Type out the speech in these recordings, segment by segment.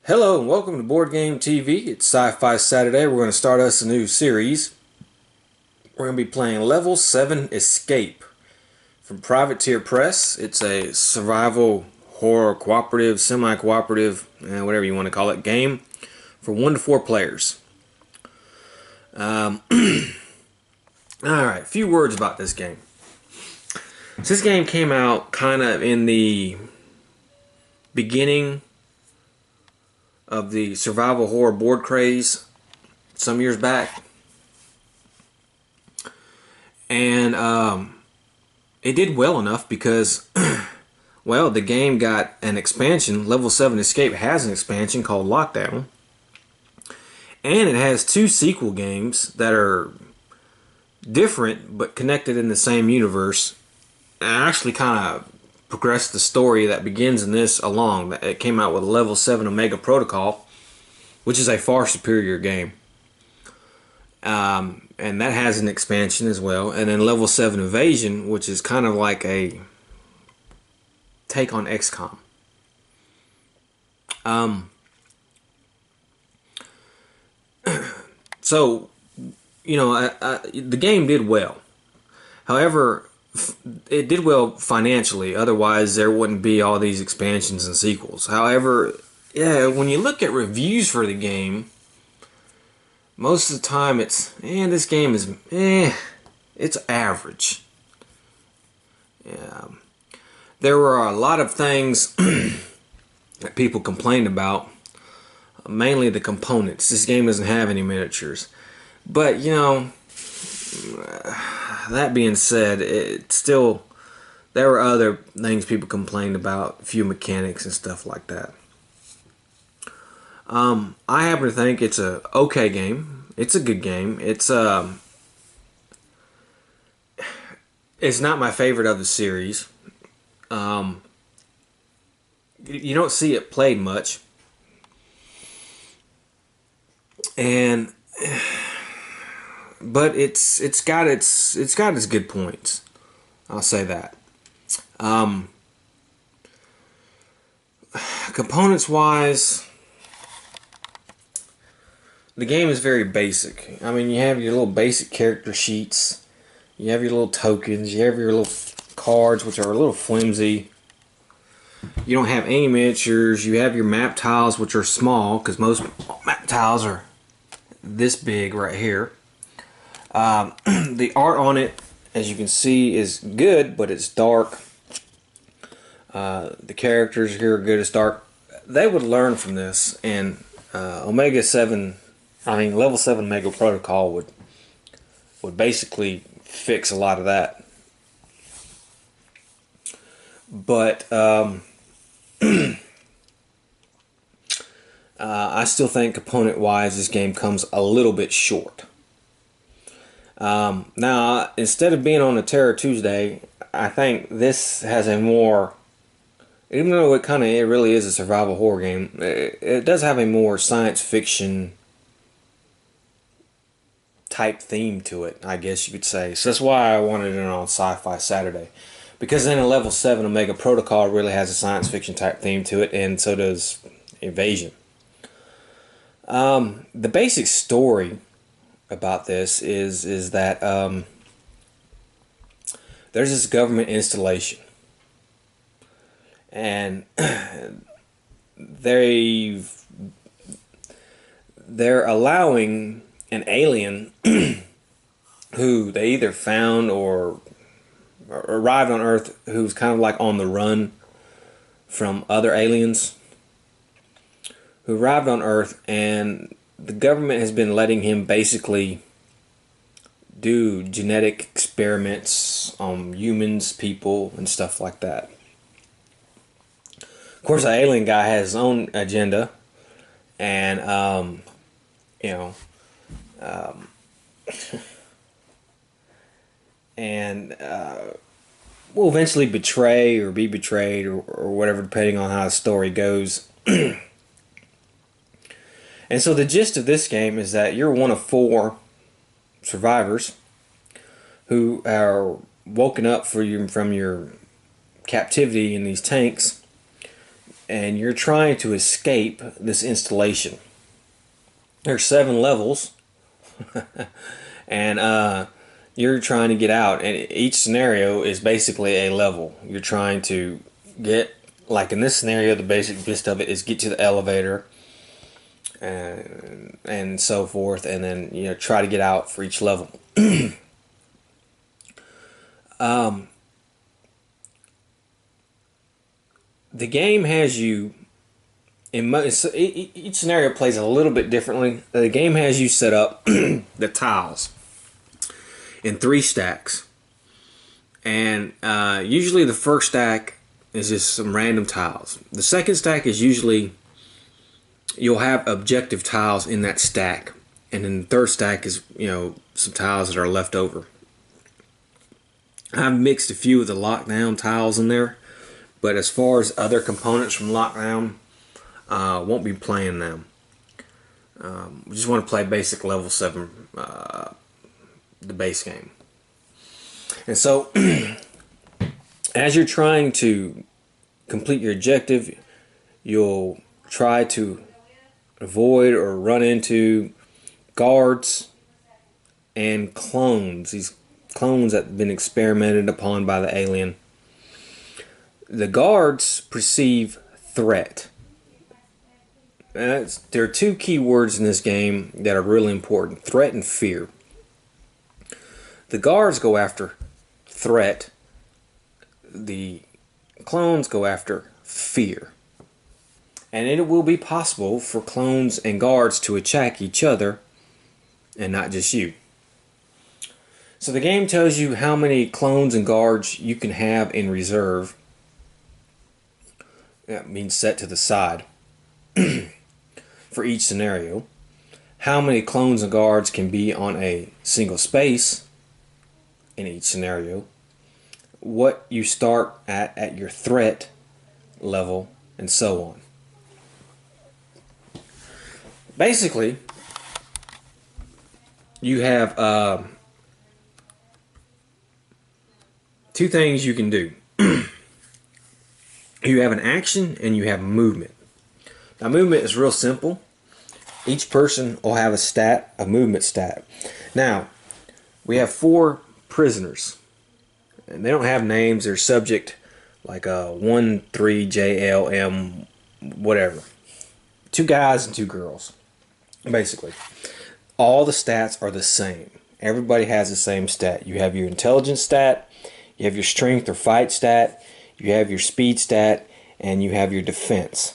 Hello and welcome to Boardgame TV. It's Sci-Fi Saturday. We're going to start us a new series. We're going to be playing Level 7 Escape from Privateer Press. It's a survival, horror, cooperative, semi-cooperative, whatever you want to call it, game for 1 to 4 players. Alright, a few words about this game. So this game came out kind of in the beginning of the survival horror board craze some years back, and it did well enough because well, the game got an expansion. Level 7 Escape has an expansion called Lockdown, and it has 2 sequel games that are different but connected in the same universe, and actually kind of progressed the story that begins in this along. It came out with Level 7 Omega Protocol, which is a far superior game. And that has an expansion as well. And then Level 7 Invasion, which is kind of like a take on XCOM. So, you know, the game did well. However, it did well financially, otherwise there wouldn't be all these expansions and sequels. However, yeah, when you look at reviews for the game, most of the time it's, this game is, it's average. Yeah. There were a lot of things that people complained about, mainly the components. This game doesn't have any miniatures. But, you know, that being said, it still, there were other things people complained about, a few mechanics and stuff like that. I happen to think it's a okay game. It's a good game. It's not my favorite of the series. You don't see it played much, and but it's got its good points. I'll say that. Components wise, the game is very basic. I mean, you have your little basic character sheets, you have your little tokens, you have your little cards, which are a little flimsy. You don't have any miniatures. You have your map tiles, which are small, because most map tiles are this big right here. The art on it, as you can see, is good, but it's dark. The characters here are good, it's dark. They would learn from this, and Level 7 Omega Protocol would basically fix a lot of that. But I still think component-wise, this game comes a little bit short. Now, instead of being on a Terror Tuesday, I think this has a more, even though it really is a survival horror game, it does have a more science fiction type theme to it, I guess you could say. So that's why I wanted it on Sci-Fi Saturday. Because then a Level 7 Omega Protocol really has a science fiction type theme to it, and so does Invasion. The basic story about this is that there's this government installation, and they're allowing an alien who they either found or arrived on Earth, who's kind of like on the run from other aliens, who arrived on Earth, and the government has been letting him basically do genetic experiments on humans, people, and stuff like that. Of course, the alien guy has his own agenda, and will eventually betray or be betrayed or whatever, depending on how the story goes. And so the gist of this game is that you're one of 4 survivors who are woken up from your captivity in these tanks, and you're trying to escape this installation. There's 7 levels, and you're trying to get out, and each scenario is basically a level. You're trying to get, like in this scenario, the basic gist of it is get to the elevator and so forth, and then try to get out for each level. The game has you each scenario plays a little bit differently. The game has you set up the tiles in 3 stacks, and usually the first stack is just some random tiles. The second stack is usually you'll have objective tiles in that stack, and then the third stack is some tiles that are left over. I've mixed a few of the lockdown tiles in there, but as far as other components from lockdown, won't be playing them. We just want to play basic level 7, the base game. And so as you're trying to complete your objective, you'll try to avoid or run into guards and clones. These clones that have been experimented upon by the alien. The guards perceive threat. There are 2 key words in this game that are really important: threat and fear. The guards go after threat. The clones go after fear. And it will be possible for clones and guards to attack each other and not just you. So the game tells you how many clones and guards you can have in reserve. That means set to the side for each scenario. How many clones and guards can be on a single space in each scenario. What you start at your threat level, and so on. Basically, you have 2 things you can do. You have an action and you have movement. Now, movement is real simple. Each person will have a movement stat. Now, we have 4 prisoners, and they don't have names. They're subject like 1, 3, J, L, M, whatever. 2 guys and 2 girls, basically. All the stats are the same. Everybody has the same stat. You have your intelligence stat, you have your strength or fight stat, you have your speed stat, and you have your defense.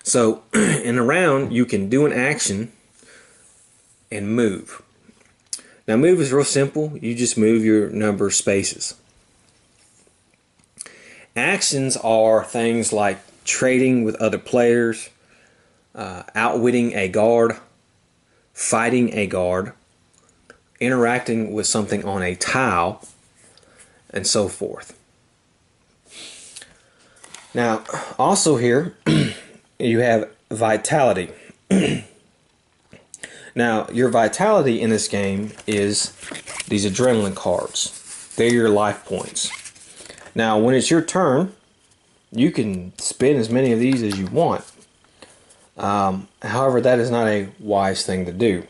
So in a round, you can do an action and move. Now, move is real simple. You just move your number of spaces. Actions are things like trading with other players, outwitting a guard, fighting a guard, interacting with something on a tile, and so forth. Now, also here, you have vitality. Now, your vitality in this game is these adrenaline cards. They're your life points. Now, when it's your turn, you can spend as many of these as you want. However, that is not a wise thing to do.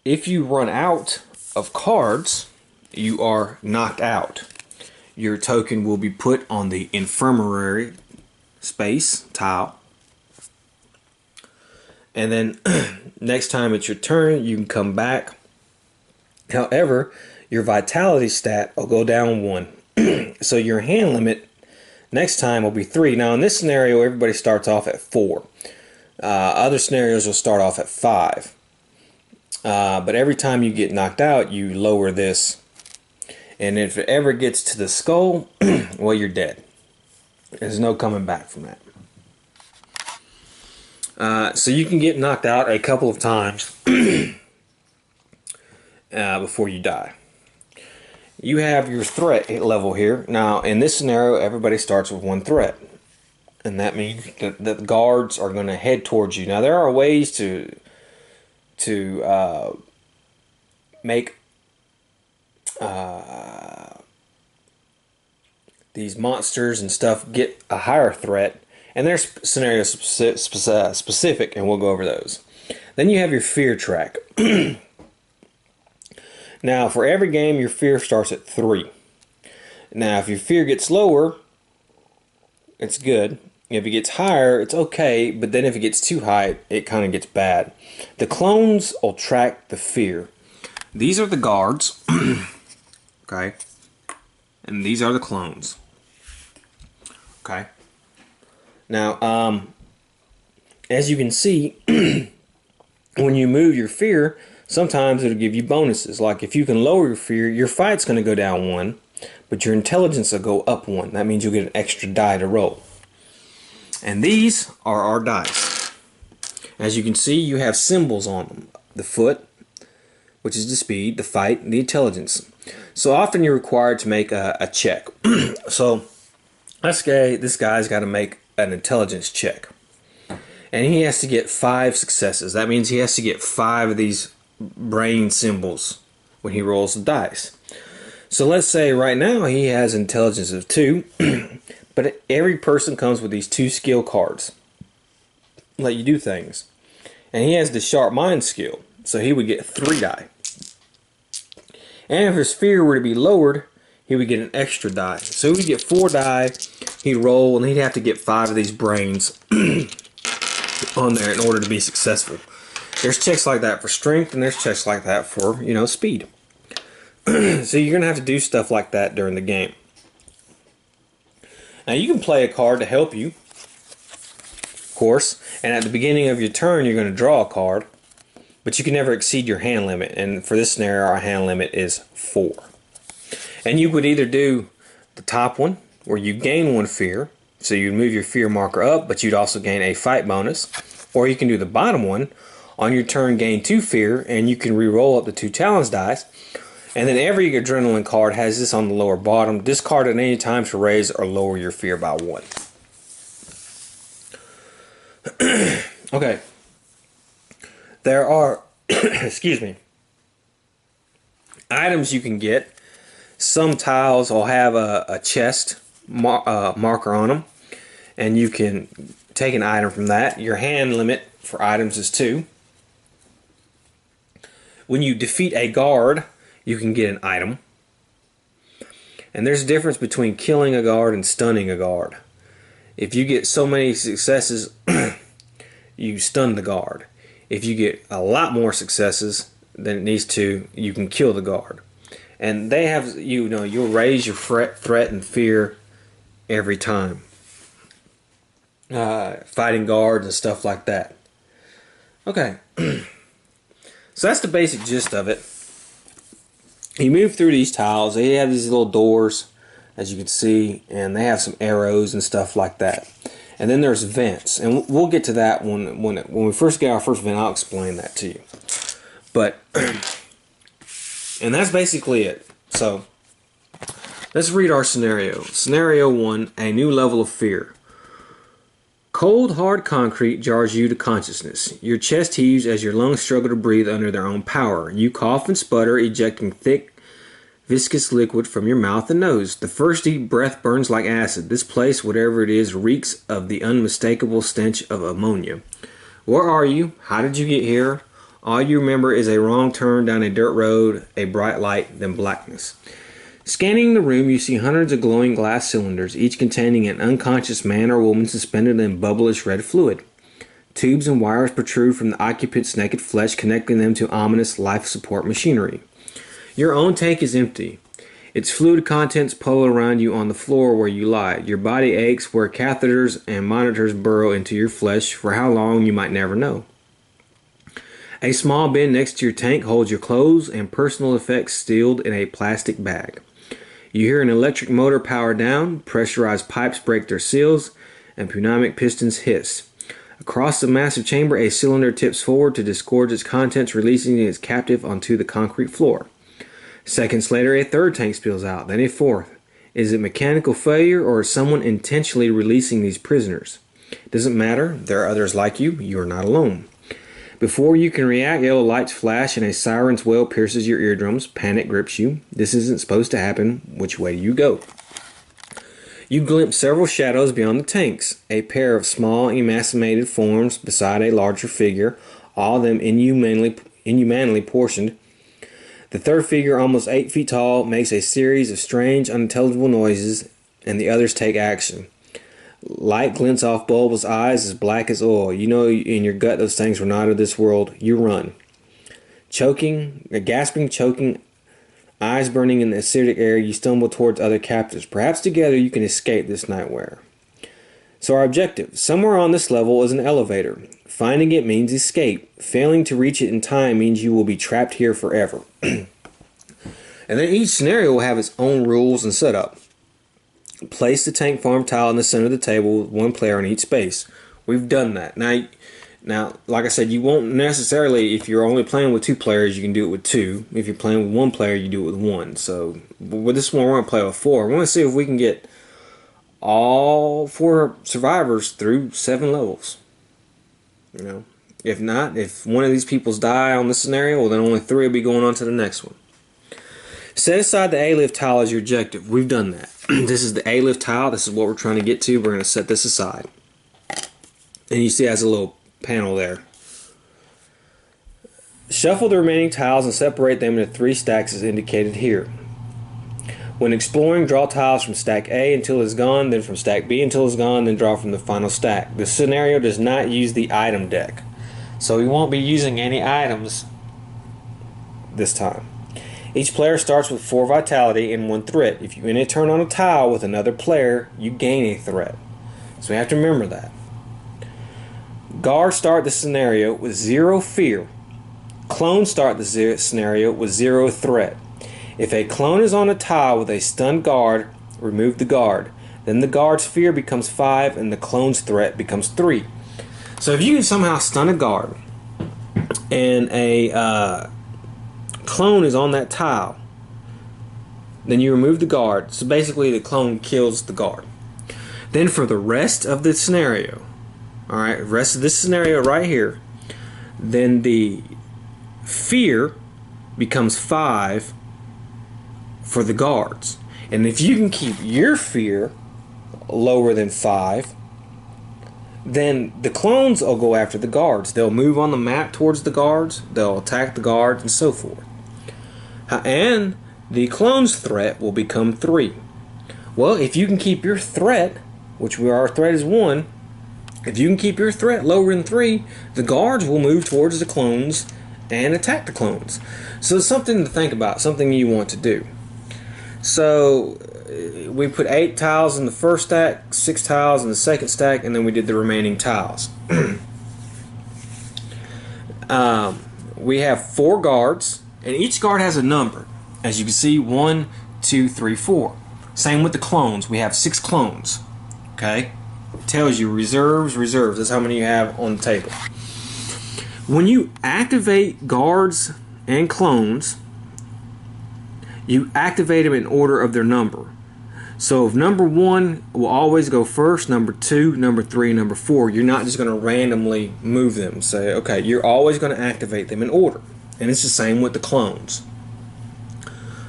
If you run out of cards, you are knocked out. Your token will be put on the infirmary space tile. And then next time it's your turn, you can come back. However, your vitality stat will go down 1. So your hand limit next time will be 3. Now in this scenario, everybody starts off at 4. Other scenarios will start off at 5. But every time you get knocked out, you lower this. And if it ever gets to the skull, well, you're dead. There's no coming back from that. So you can get knocked out a couple of times before you die. You have your threat level here. Now, in this scenario, everybody starts with 1 threat. And that means that the guards are going to head towards you. Now, there are ways to make these monsters and stuff get a higher threat, and they're scenario specific, and we'll go over those. Then you have your fear track. Now, for every game, your fear starts at 3. Now, if your fear gets lower, it's good. If it gets higher, it's okay, but then if it gets too high, it kind of gets bad. The clones will track the fear. These are the guards, okay, and these are the clones, okay. Now, as you can see, when you move your fear, sometimes it'll give you bonuses. Like if you can lower your fear, your fight's going to go down 1, but your intelligence will go up 1. That means you'll get an extra die to roll. And these are our dice. As you can see, you have symbols on them. The foot, which is the speed, the fight, and the intelligence. So often you're required to make a check. So let's say this guy's got to make an intelligence check. And he has to get 5 successes. That means he has to get 5 of these brain symbols when he rolls the dice. So let's say right now he has intelligence of 2, but every person comes with these 2 skill cards. Let you do things. And he has the sharp mind skill, so he would get 3 die. And if his fear were to be lowered, he would get an extra die. So he would get 4 die, he'd roll, and he'd have to get 5 of these brains on there in order to be successful. There's checks like that for strength, and there's checks like that for, you know, speed. So you're going to have to do stuff like that during the game. Now you can play a card to help you, of course, and at the beginning of your turn you're going to draw a card, but you can never exceed your hand limit, and for this scenario our hand limit is 4. And you would either do the top one, where you gain 1 fear, so you'd move your fear marker up, but you'd also gain a fight bonus, or you can do the bottom one, on your turn gain 2 fear, and you can re-roll up the 2 challenge dice. And then every adrenaline card has this on the lower bottom. Discard at any time to raise or lower your fear by 1. Okay. There are, excuse me, items you can get. Some tiles will have a chest marker on them, and you can take an item from that. Your hand limit for items is 2. When you defeat a guard, you can get an item. And there's a difference between killing a guard and stunning a guard. If you get so many successes, you stun the guard. If you get a lot more successes than it needs to, you can kill the guard. And they have, you know, you'll raise your threat and fear every time. Fighting guards and stuff like that. Okay. So that's the basic gist of it. You move through these tiles. They have these little doors, as you can see, and they have some arrows and stuff like that. And then there's vents, and we'll get to that when we first get our first vent. I'll explain that to you. But and that's basically it. So let's read our scenario. Scenario 1: a new level of fear. Cold, hard concrete jars you to consciousness. Your chest heaves as your lungs struggle to breathe under their own power. You cough and sputter, ejecting thick, viscous liquid from your mouth and nose. The first deep breath burns like acid. This place, whatever it is, reeks of the unmistakable stench of ammonia. Where are you? How did you get here? All you remember is a wrong turn down a dirt road, a bright light, then blackness. Scanning the room, you see hundreds of glowing glass cylinders, each containing an unconscious man or woman suspended in bubblish red fluid. Tubes and wires protrude from the occupant's naked flesh, connecting them to ominous life support machinery. Your own tank is empty. Its fluid contents puddle around you on the floor where you lie. Your body aches where catheters and monitors burrow into your flesh. For how long, you might never know. A small bin next to your tank holds your clothes and personal effects sealed in a plastic bag. You hear an electric motor power down, pressurized pipes break their seals, and pneumatic pistons hiss. Across the massive chamber, a cylinder tips forward to disgorge its contents, releasing its captive onto the concrete floor. Seconds later, a third tank spills out, then a fourth. Is it mechanical failure, or is someone intentionally releasing these prisoners? It doesn't matter. There are others like you. You are not alone. Before you can react, yellow lights flash and a siren's wail pierces your eardrums. Panic grips you. This isn't supposed to happen. Which way do you go? You glimpse several shadows beyond the tanks. A pair of small, emaciated forms beside a larger figure, all of them inhumanly portioned. The third figure, almost 8 feet tall, makes a series of strange, unintelligible noises, and the others take action. Light glints off bulbous eyes as black as oil. You know in your gut those things were not of this world. You run. Gasping, choking, eyes burning in the acidic air, you stumble towards other captives. Perhaps together you can escape this nightmare. So our objective. Somewhere on this level is an elevator. Finding it means escape. Failing to reach it in time means you will be trapped here forever. And then each scenario will have its own rules and setup. Place the tank farm tile in the center of the table with one player in each space. We've done that. Now, like I said, you won't necessarily, if you're only playing with 2 players, you can do it with 2. If you're playing with 1 player, you do it with 1. So with this one, we're going to play with 4. We're going to see if we can get all 4 survivors through 7 levels. You know, if not, if one of these peoples die on this scenario, well, then only 3 will be going on to the next one. Set aside the A-lift tile as your objective. We've done that. This is the A-lift tile. This is what we're trying to get to. We're going to set this aside. And you see it has a little panel there. Shuffle the remaining tiles and separate them into 3 stacks as indicated here. When exploring, draw tiles from stack A until it's gone, then from stack B until it's gone, then draw from the final stack. This scenario does not use the item deck, so we won't be using any items this time. Each player starts with 4 vitality and 1 threat. If you end a turn on a tile with another player, you gain a threat. So we have to remember that. Guards start the scenario with 0 fear. Clones start the scenario with 0 threat. If a clone is on a tile with a stunned guard, remove the guard. Then the guard's fear becomes 5 and the clone's threat becomes 3. So if you can somehow stun a guard and a clone is on that tile, then you remove the guard. So basically the clone kills the guard. Then for the rest of the scenario, alright, rest of this scenario right here, then the fear becomes 5 for the guards. And if you can keep your fear lower than 5, then the clones will go after the guards. They'll move on the map towards the guards, they'll attack the guards, and so forth. And the clone's threat will become 3. Well, if you can keep your threat, which our threat is 1, if you can keep your threat lower than 3, the guards will move towards the clones and attack the clones. So it's something to think about, something you want to do. So we put 8 tiles in the first stack, 6 tiles in the second stack, and then we did the remaining tiles. We have 4 guards, and each guard has a number. As you can see, 1, 2, 3, 4. Same with the clones. We have 6 clones. Okay? It tells you reserves. That's how many you have on the table. When you activate guards and clones, you activate them in order of their number. So if number 1 will always go first, number 2, number 3, number 4, you're not just going to randomly move them. Say, okay, you're always going to activate them in order. And it's the same with the clones.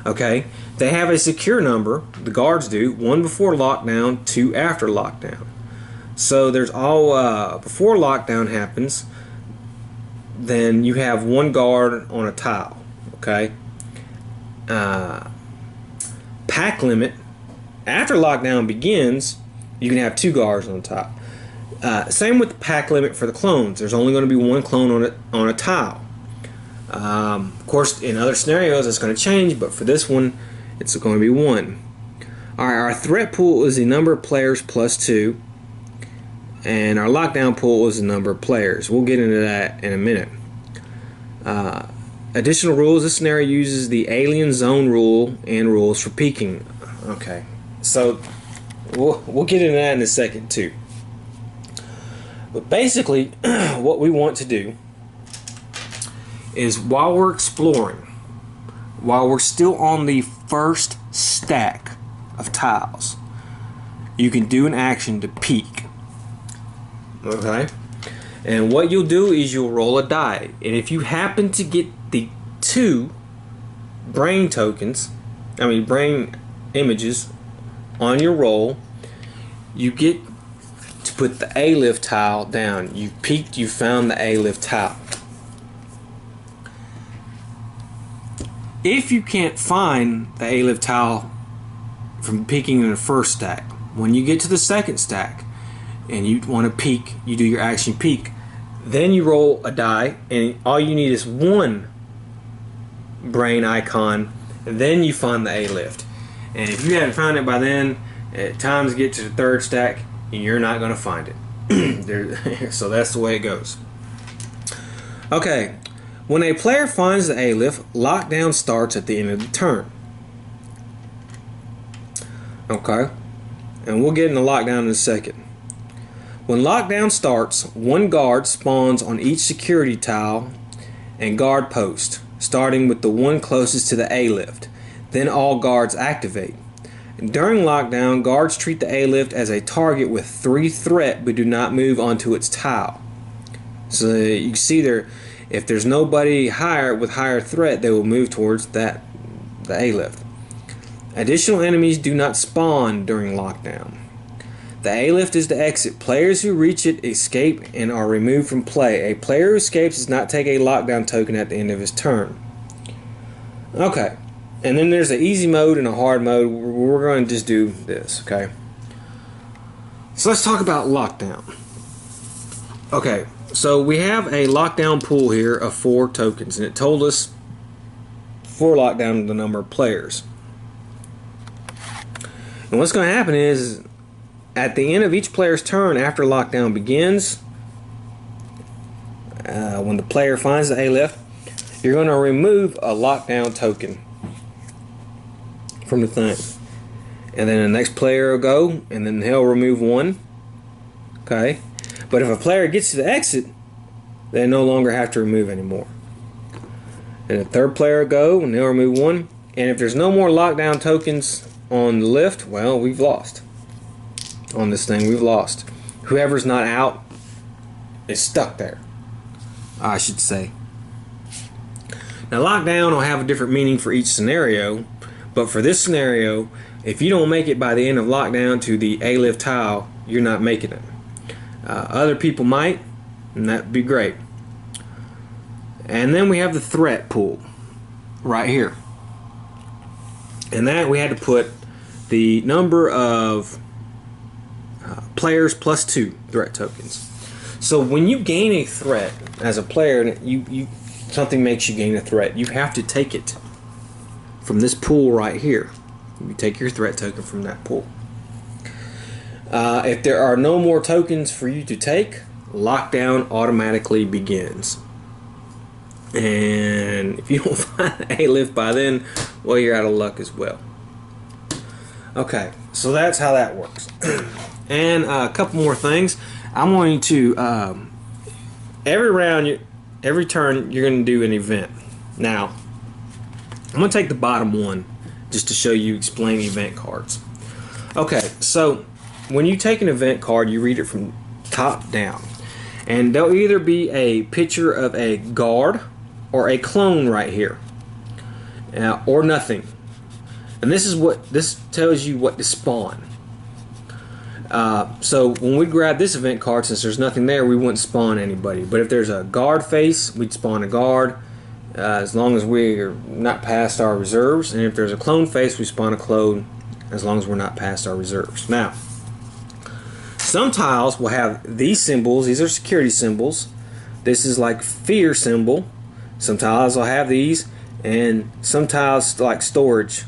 Okay, they have a secure number, the guards do, 1 before lockdown, 2 after lockdown. So there's all, before lockdown happens, then you have 1 guard on a tile. Okay. Pack limit, after lockdown begins, you can have 2 guards on the top. Same with the pack limit for the clones. There's only going to be 1 clone on a tile. Of course, in other scenarios, it's going to change, but for this one, it's going to be 1. Alright, our threat pool is the number of players plus 2, and our lockdown pool is the number of players. We'll get into that in a minute. Additional rules, this scenario uses the alien zone rule and rules for peeking. Okay, so we'll get into that in a second too. But basically, what we want to do is while we're exploring, while we're still on the first stack of tiles, you can do an action to peek. Okay? And what you'll do is you'll roll a die. And if you happen to get the 2 brain tokens, brain images on your roll, you get to put the A-lift tile down. You've peeked, you found the A-lift tile. If you can't find the A-lift tile from peeking in the first stack, when you get to the second stack and you want to peek, you do your action peek. Then you roll a die, and all you need is 1 brain icon, and then you find the A-lift. And if you haven't found it by then, at times get to the 3rd stack, and you're not going to find it. So that's the way it goes. Okay, when a player finds the A-lift, lockdown starts at the end of the turn. Okay, and we'll get into lockdown in a second. When lockdown starts, 1 guard spawns on each security tile and guard post, starting with the one closest to the A-lift. Then all guards activate. During lockdown, guards treat the A-lift as a target with 3 threat but do not move onto its tile. So you can see there, if there's nobody higher with higher threat, they will move towards the A-lift. Additional enemies do not spawn during lockdown. The A-lift is the exit. Players who reach it escape and are removed from play. A player who escapes does not take a lockdown token at the end of his turn. Okay, and then there's an easy mode and a hard mode. We're going to just do this, okay? So let's talk about lockdown. Okay, so we have a lockdown pool here of 4 tokens, and it told us for lockdown the number of players. And what's going to happen is, at the end of each player's turn after lockdown begins, when the player finds the A-lift, you're going to remove a lockdown token from the thing. And then the next player will go, and then he'll remove 1. Okay? But if a player gets to the exit, they no longer have to remove anymore. And the 3rd player will go, and they'll remove 1. And if there's no more lockdown tokens on the lift, well, we've lost. On this thing, we've lost. Whoever's not out is stuck there, I should say. Now, lockdown will have a different meaning for each scenario, but for this scenario, if you don't make it by the end of lockdown to the A-lift tile, you're not making it. Other people might, and that'd be great. And then we have the threat pool right here, and that we had to put the number of players plus 2 threat tokens. So when you gain a threat as a player, and something makes you gain a threat, you have to take it from this pool right here. You take your threat token from that pool. If there are no more tokens for you to take, lockdown automatically begins. And if you don't find the A-lift by then, well, you're out of luck as well. Okay, so that's how that works. And a couple more things. I'm going to, every round, every turn, you're going to do an event. Now, I'm going to take the bottom one just to show you, explain event cards. Okay, so when you take an event card, you read it from top down. And there'll either be a picture of a guard or a clone right here. Or nothing. And this tells you what to spawn. So when we grab this event card, since there's nothing there, we wouldn't spawn anybody. But if there's a guard face, we'd spawn a guard, as long as we're not past our reserves. And if there's a clone face, we spawn a clone, as long as we're not past our reserves. Now, some tiles will have these symbols. These are security symbols. This is like fear symbol. Some tiles will have these, and some tiles like storage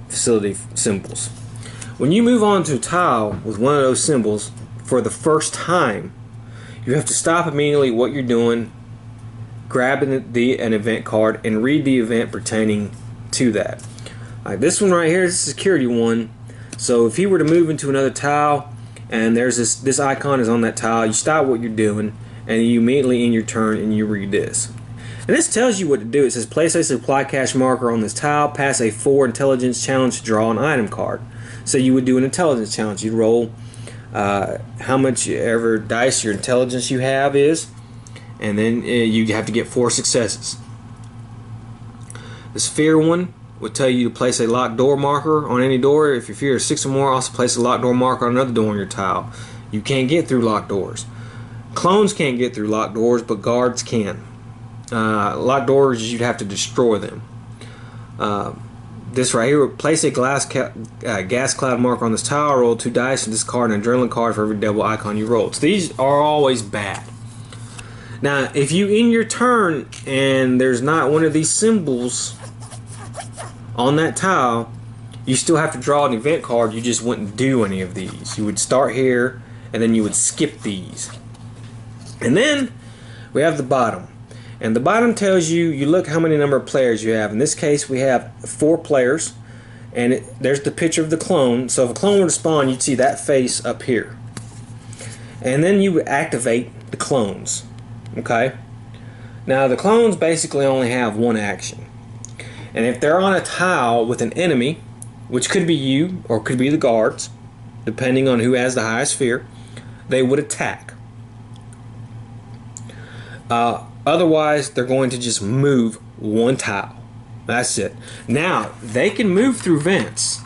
facility symbols. When you move on to a tile with one of those symbols for the first time, you have to stop immediately what you're doing, grab an event card, and read the event pertaining to that. Like this one right here is a security one. So if you were to move into another tile and there's this icon is on that tile, you stop what you're doing and you immediately end your turn and you read this. And this tells you what to do. It says place a supply cache marker on this tile, pass a 4 intelligence challenge to draw an item card. So you would do an intelligence challenge. You'd roll how much ever dice your intelligence you have is, and then you have to get 4 successes. This fear one would tell you to place a locked door marker on any door. If your fear is 6 or more, also place a locked door marker on another door on your tile. You can't get through locked doors. Clones can't get through locked doors, but guards can. Locked doors, you'd have to destroy them. This right here, place a gas cloud marker on this tile, roll 2 dice, and discard an adrenaline card for every devil icon you roll. So these are always bad. Now, if you end your turn and there's not one of these symbols on that tile, you still have to draw an event card. You just wouldn't do any of these. You would start here, and then you would skip these. And then we have the bottom. And the bottom tells you, you look how many number of players you have. In this case, we have 4 players. And there's the picture of the clone. So if a clone were to spawn, you'd see that face up here. And then you would activate the clones. Okay? Now, the clones basically only have one action. And if they're on a tile with an enemy, which could be you or could be the guards, depending on who has the highest fear, they would attack. Otherwise, they're going to just move one tile. That's it. Now, they can move through vents.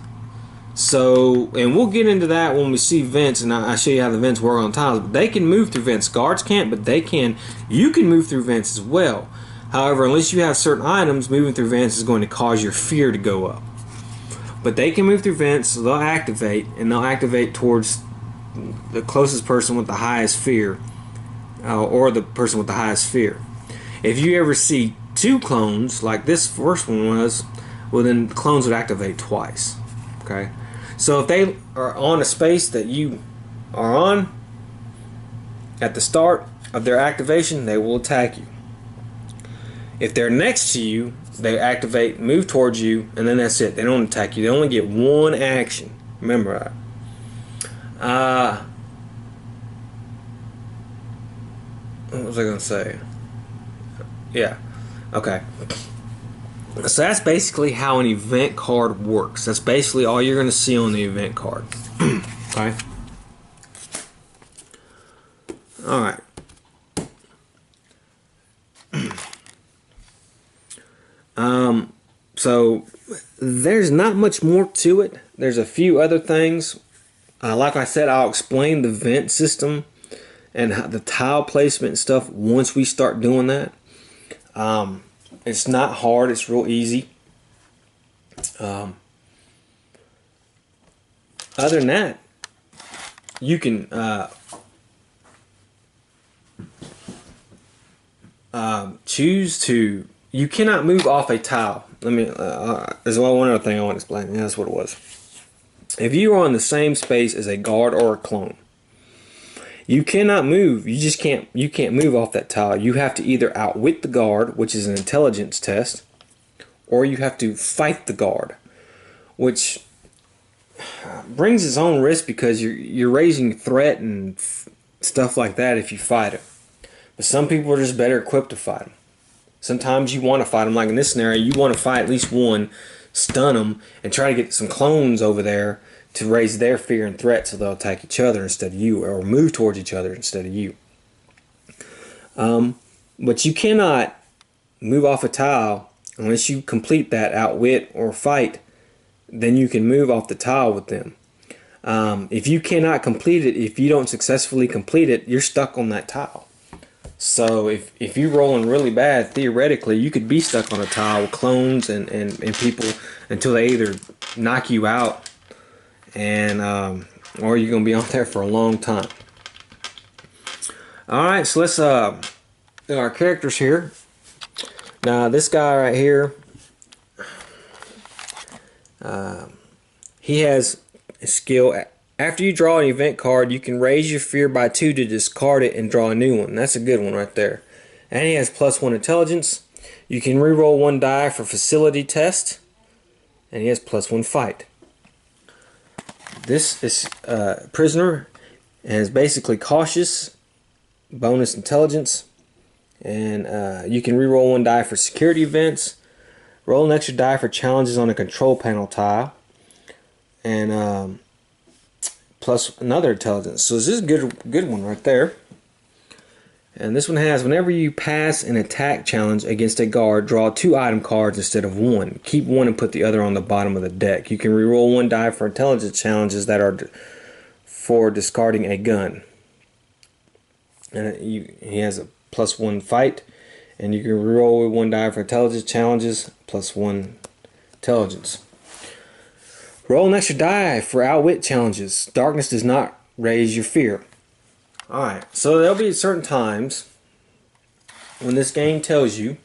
So, and we'll get into that when we see vents, and I'll show you how the vents work on tiles. But they can move through vents. Guards can't, but they can. You can move through vents as well. However, unless you have certain items, moving through vents is going to cause your fear to go up. But they can move through vents, so they'll activate, and they'll activate towards the closest person with the highest fear, or the person with the highest fear. If you ever see 2 clones, like this first one was, well, then the clones would activate twice. Okay? So if they are on a space that you are on, at the start of their activation, they will attack you. If they're next to you, they activate, move towards you, and then that's it. They don't attack you. They only get one action. Remember that. What was I going to say? Yeah. Okay. So that's basically how an event card works. That's basically all you're going to see on the event card. Okay? Alright. So there's not much more to it. There's a few other things. Like I said, I'll explain the vent system and the tile placement and stuff once we start doing that. It's not hard. It's real easy. Other than that, you can choose to. You cannot move off a tile. Let me. There's one other thing I want to explain. Yeah, that's what it was. If you are on the same space as a guard or a clone, you cannot move. You just can't. You can't move off that tile. You have to either outwit the guard, which is an intelligence test, or you have to fight the guard, which brings its own risk because you're raising threat and stuff like that if you fight it. But some people are just better equipped to fight them. Sometimes you want to fight them, like in this scenario, you want to fight at least one, stun them, and try to get some clones over there to raise their fear and threat so they'll attack each other instead of you, or move towards each other instead of you. But you cannot move off a tile unless you complete that outwit or fight. Then you can move off the tile with them. If you cannot complete it, if you don't successfully complete it, you're stuck on that tile. So if you're rolling really bad, theoretically, you could be stuck on a tile with clones and people until they either knock you out and or you're going to be on there for a long time. Alright, so let's do our characters here. Now this guy right here, he has a skill. After you draw an event card, you can raise your fear by 2 to discard it and draw a new one. That's a good one right there. And he has +1 intelligence. You can reroll 1 die for facility test. And he has +1 fight. This is prisoner and is basically cautious, bonus intelligence. And you can reroll 1 die for security events. Roll an extra die for challenges on a control panel tile. And plus another intelligence. So this is a good one right there. And this one has, whenever you pass an attack challenge against a guard, draw 2 item cards instead of 1. Keep 1 and put the other on the bottom of the deck. You can reroll 1 die for intelligence challenges that are for discarding a gun. And he has a +1 fight. And you can reroll 1 die for intelligence challenges, +1 intelligence. Roll an extra die for outwit challenges. Darkness does not raise your fear. Alright, so there'll be certain times when this game tells you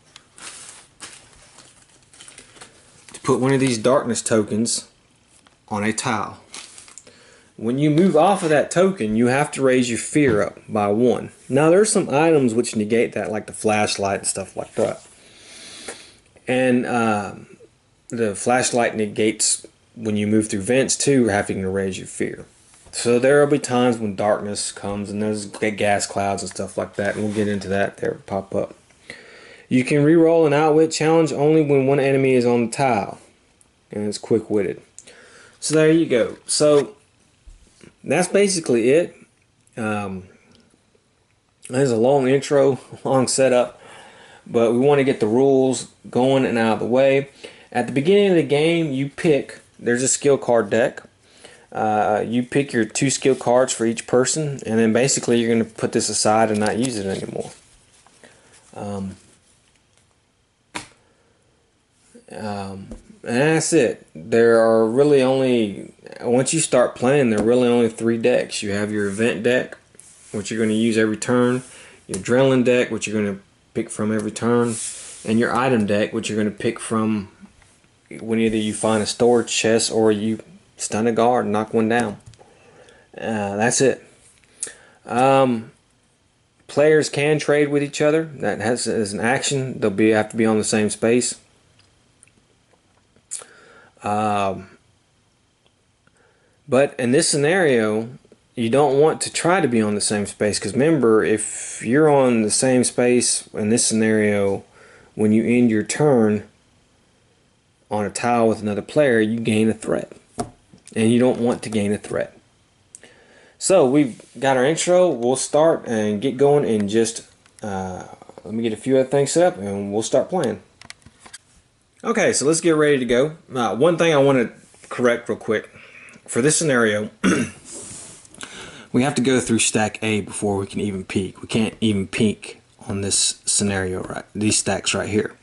to put one of these darkness tokens on a tile. When you move off of that token, you have to raise your fear up by 1. Now there's some items which negate that, like the flashlight and stuff like that. And the flashlight negates when you move through vents too, having to raise your fear. So there will be times when darkness comes and there's gas clouds and stuff like that, and we'll get into that there pop up. You can re-roll an outwit challenge only when one enemy is on the tile, and it's quick-witted. So there you go. So that's basically it. There's a long intro, long setup, but we want to get the rules going and out of the way. At the beginning of the game, you pick, there's a skill card deck. You pick your 2 skill cards for each person, and then basically you're going to put this aside and not use it anymore. And that's it. There are really only, once you start playing, there are really only 3 decks. You have your event deck, which you're going to use every turn, your adrenaline deck, which you're going to pick from every turn, and your item deck, which you're going to pick from when either you find a storage chest or you stun a guard and knock one down. That's it. Players can trade with each other. That has as an action. They'll have to be on the same space. But in this scenario, you don't want to try to be on the same space, because remember, if you're on the same space in this scenario, when you end your turn on a tile with another player, you gain a threat. And you don't want to gain a threat. So we've got our intro. We'll start and get going in just let me get a few other things set up and we'll start playing. Okay, so let's get ready to go. One thing I want to correct real quick. For this scenario, we have to go through stack A before we can even peek. We can't even peek on this scenario, right? These stacks right here.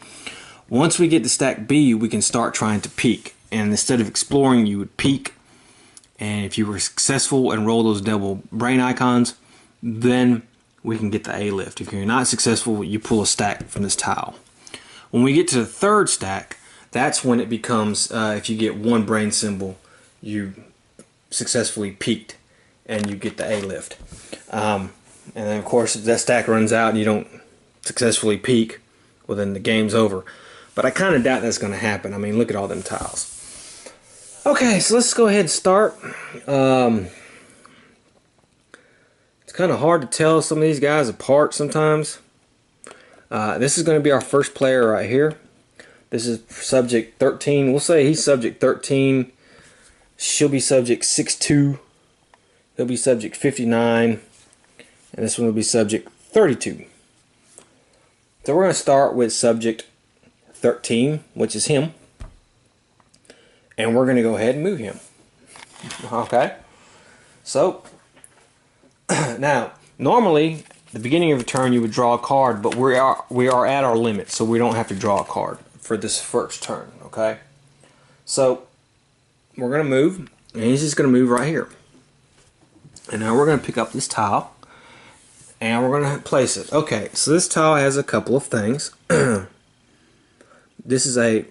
Once we get to stack B, we can start trying to peek. And instead of exploring, you would peek. And if you were successful and roll those double brain icons, then we can get the A lift. If you're not successful, you pull a stack from this tile. When we get to the 3rd stack, that's when it becomes, if you get 1 brain symbol, you successfully peaked and you get the A lift. And then of course, if that stack runs out and you don't successfully peak, well then the game's over. But I kind of doubt that's going to happen. I mean, look at all them tiles. Okay, so let's go ahead and start. It's kind of hard to tell some of these guys apart sometimes. This is going to be our first player right here. This is subject 13. We'll say he's subject 13. She'll be subject 6-2. He'll be subject 59. And this one will be subject 32. So we're going to start with subject 13, which is him. And we're going to go ahead and move him. Okay? So, now, normally, at the beginning of a turn you would draw a card, but we are at our limit, so we don't have to draw a card for this first turn, okay? So, we're going to move, and he's just going to move right here. And now we're going to pick up this tile, and we're going to place it. Okay, so this tile has a couple of things. This is a...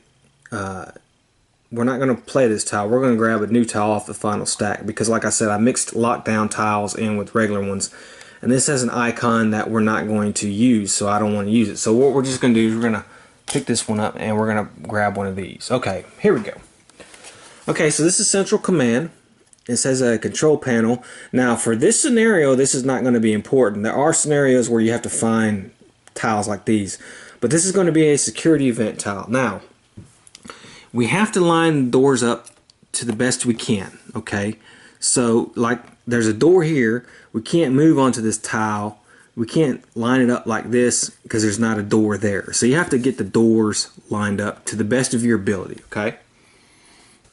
we're not going to play this tile. We're going to grab a new tile off the final stack because, like I said, I mixed lockdown tiles in with regular ones. And this has an icon that we're not going to use, so I don't want to use it. So what we're just going to do is we're going to pick this one up and we're going to grab one of these. Okay, here we go. Okay, so this is Central Command. It says a control panel. Now, for this scenario, this is not going to be important. There are scenarios where you have to find tiles like these. But this is going to be a security event tile. Now, we have to line the doors up to the best we can, okay? So like there's a door here. We can't move onto this tile. We can't line it up like this because there's not a door there. So you have to get the doors lined up to the best of your ability, okay?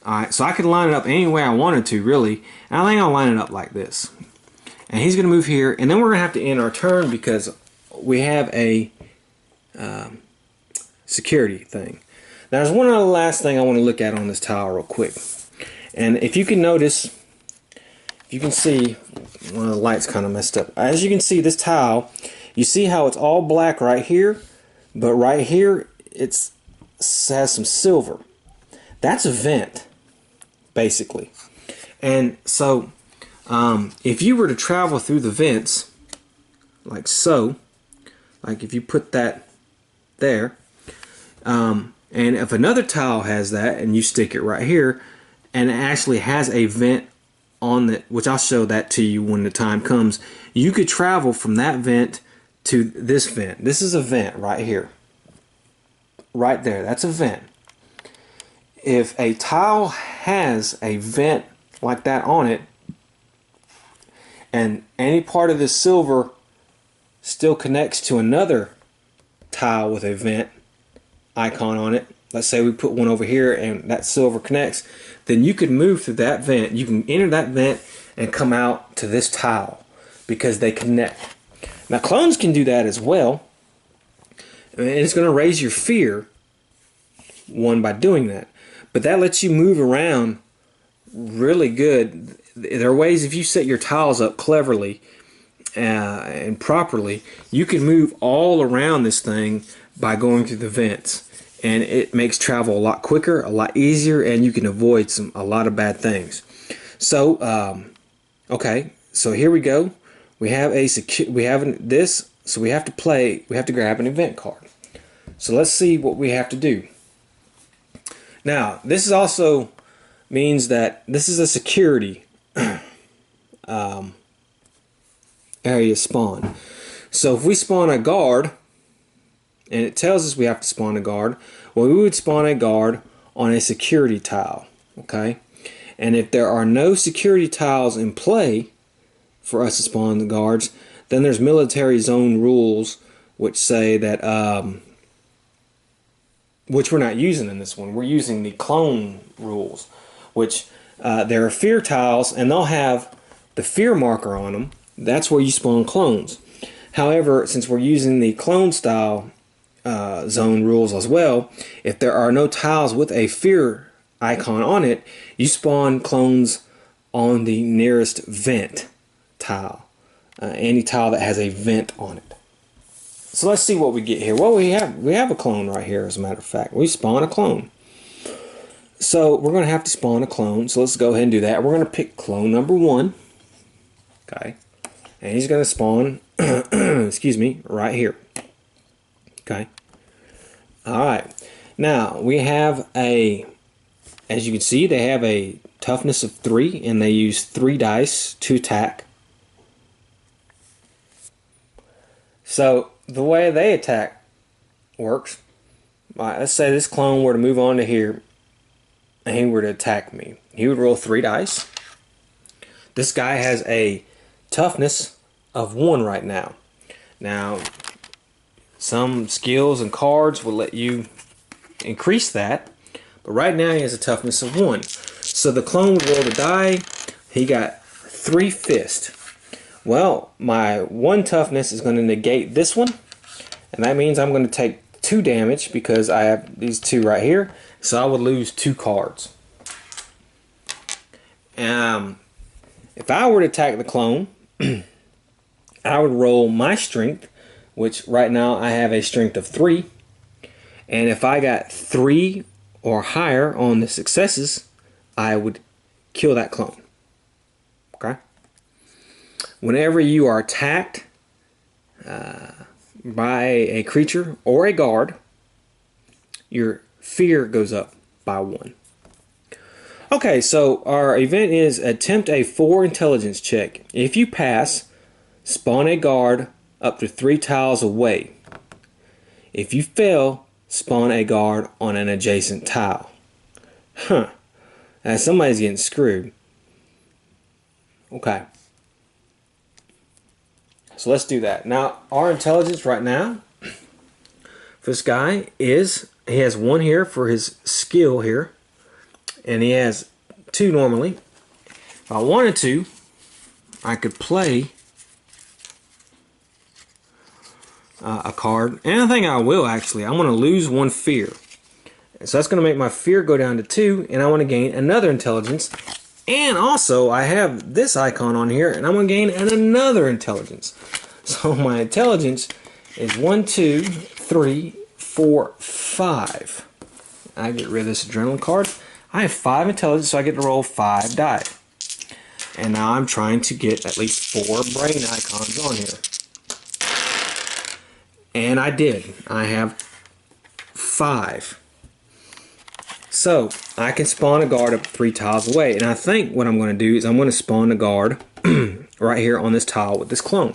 Alright, so I could line it up any way I wanted to, really. And I think I'll line it up like this. And he's going to move here, and then we're going to have to end our turn because we have a security thing. Now there's one other last thing I want to look at on this tile real quick. And if you can notice, if you can see, one of the lights kind of messed up. As you can see, this tile, you see how it's all black right here, but right here it has some silver. That's a vent, basically. And so if you were to travel through the vents like so, like if you put that there, and if another tile has that and you stick it right here and it actually has a vent on it, which I'll show that to you when the time comes, you could travel from that vent to this vent. This is a vent right here. Right there, that's a vent. If a tile has a vent like that on it, and any part of this silver still connects to another tile with a vent icon on it, let's say we put one over here and that silver connects, then you could move through that vent. You can enter that vent and come out to this tile because they connect. Now clones can do that as well, and it's going to raise your fear, one, by doing that, but that lets you move around really good. There are ways, if you set your tiles up cleverly and properly, you can move all around this thing by going through the vents, and it makes travel a lot quicker, a lot easier, and you can avoid a lot of bad things. So okay, so here we go. We have this, so we have to grab an event card. So let's see what we have to do. Now this is also means that this is a security area spawn. So if we spawn a guard, and it tells us we have to spawn a guard, well, we would spawn a guard on a security tile, okay? And if there are no security tiles in play for us to spawn the guards, then there's military zone rules which say that, which we're not using in this one. We're using the clone rules, which there are fear tiles, and they'll have the fear marker on them. That's where you spawn clones. However, since we're using the clone style zone rules as well, if there are no tiles with a fear icon on it, you spawn clones on the nearest vent tile. Any tile that has a vent on it. So let's see what we get here. Well, we have a clone right here, as a matter of fact. We spawn a clone. So we're going to have to spawn a clone. So let's go ahead and do that. We're going to pick clone number 1. Okay. And he's going to spawn, excuse me, right here. Okay. Alright. Now, we have as you can see, they have a toughness of 3, and they use 3 dice to attack. So, the way they attack works, let's say this clone were to move on to here, and he were to attack me. He would roll 3 dice. This guy has a toughness of 1 right now. Now, some skills and cards will let you increase that, but right now he has a toughness of 1. So the clone would roll the die. He got 3 fists. Well, my 1 toughness is going to negate this one, and that means I'm going to take 2 damage because I have these 2 right here, so I would lose 2 cards. If I were to attack the clone, I would roll my strength, which right now I have a strength of 3, and if I got 3 or higher on the successes, I would kill that clone. Okay? Whenever you are attacked by a creature or a guard, your fear goes up by 1. Okay, so our event is attempt a 4 intelligence check. If you pass, spawn a guard up to 3 tiles away. If you fail, spawn a guard on an adjacent tile. Huh. Now somebody's getting screwed. Okay. So let's do that. Now, our intelligence right now for this guy is, he has 1 here for his skill here, and he has 2 normally. If I wanted to, I could play a card, and I think I will actually. I'm going to lose 1 fear. So that's going to make my fear go down to 2, and I want to gain another intelligence. And also, I have this icon on here, and I'm going to gain another intelligence. So my intelligence is 1, 2, 3, 4, 5. I get rid of this adrenaline card. I have 5 intelligence, so I get to roll 5 die. And now I'm trying to get at least 4 brain icons on here. And I did. I have 5. So I can spawn a guard up 3 tiles away. And I think what I'm going to do is I'm going to spawn a guard right here on this tile with this clone.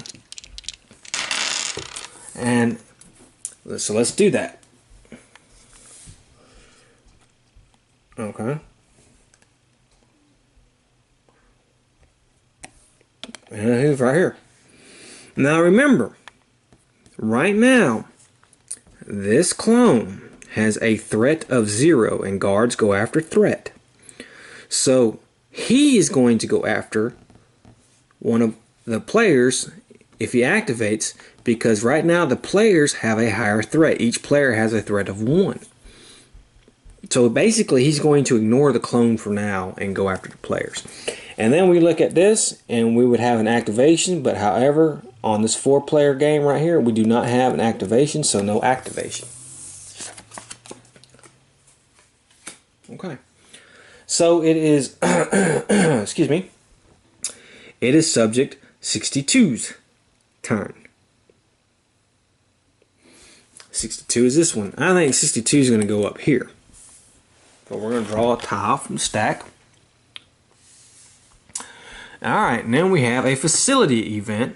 And so let's do that. Okay. And he's right here. Now remember, right now, this clone has a threat of 0, and guards go after threat. So he is going to go after one of the players if he activates, because right now the players have a higher threat. Each player has a threat of 1. So basically he's going to ignore the clone for now and go after the players. And then we look at this and we would have an activation, but however on this 4-player game right here we do not have an activation, so no activation. Okay. So it is excuse me. It is subject 62's turn. 62 is this one. I think 62 is going to go up here. So we're going to draw a tile from the stack. Alright, and then we have a facility event.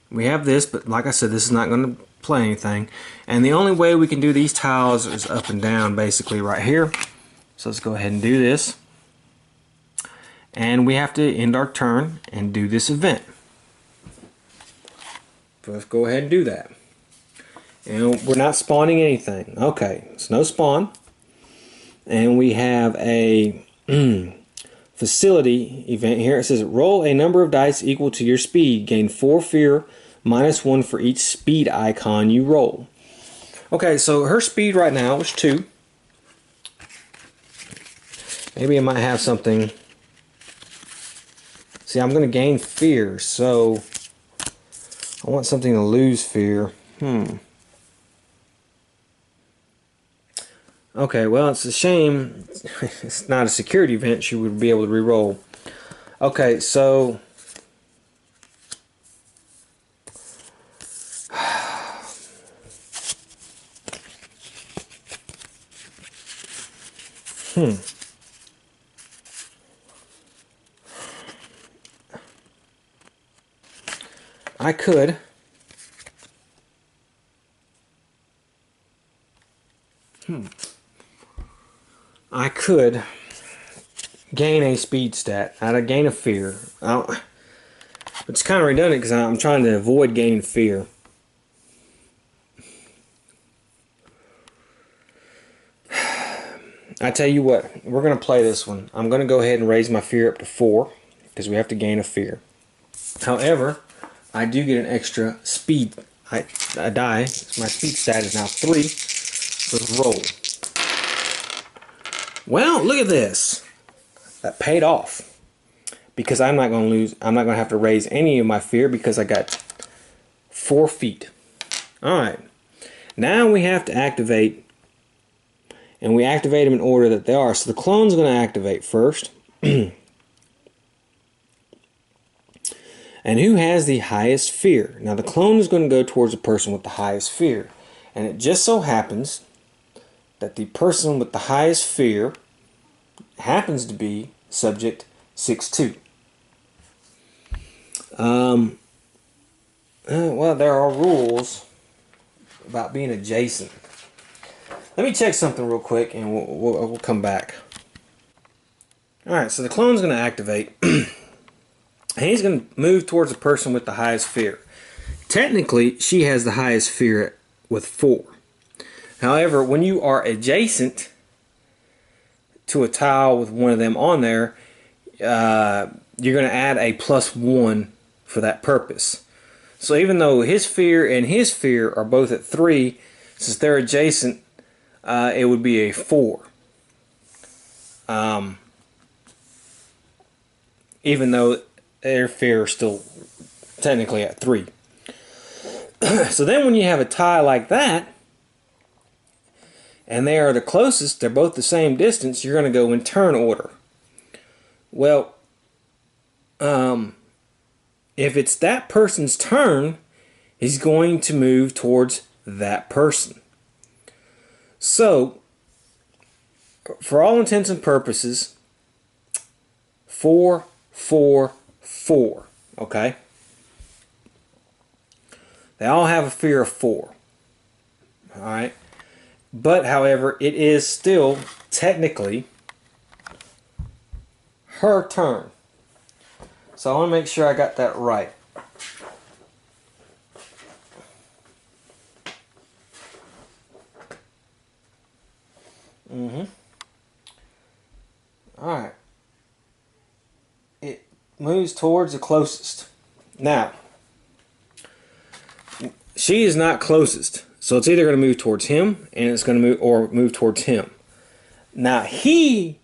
We have this, but like I said, this is not going to play anything. And the only way we can do these tiles is up and down, basically right here. So let's go ahead and do this. And we have to end our turn and do this event. So let's go ahead and do that. And we're not spawning anything. Okay, it's no spawn. And we have a facility event here. It says roll a number of dice equal to your speed. Gain 4 fear, -1 for each speed icon you roll. Okay, so her speed right now is 2. Maybe I might have something. See, I'm going to gain fear, so I want something to lose fear. Okay, well, it's a shame it's not a security event. She would be able to re-roll. Okay, so I could gain a speed stat. I'd gain a fear. It's kind of redundant because I'm trying to avoid gaining fear. I tell you what, we're going to play this one. I'm going to go ahead and raise my fear up to 4 because we have to gain a fear. However, I do get an extra speed a die. My speed stat is now 3. So let's roll. Well, look at this. That paid off. Because I'm not going to lose. I'm not going to have to raise any of my fear because I got 4 feet. Alright. Now we have to activate. And we activate them in order that they are. So the clone's going to activate first. And who has the highest fear? Now the clone is going to go towards the person with the highest fear. And it just so happens that the person with the highest fear happens to be subject 6-2. Well, there are rules about being adjacent. Let me check something real quick and we'll come back. Alright, so the clone's going to activate. And he's going to move towards the person with the highest fear. Technically, she has the highest fear with 4. However, when you are adjacent to a tile with one of them on there, you're going to add a +1 for that purpose. So even though his fear and his fear are both at 3, since they're adjacent, it would be a 4. Even though their fear is still technically at 3. So then when you have a tie like that, and they are the closest, they're both the same distance, you're going to go in turn order. Well, if it's that person's turn, he's going to move towards that person. So, for all intents and purposes, 4, 4, 4, okay? They all have a fear of 4, alright? But, however, it is still technically her turn. So I want to make sure I got that right. Alright. It moves towards the closest. Now, she is not closest. So it's either going to move towards him, and it's going to move towards him. Now, he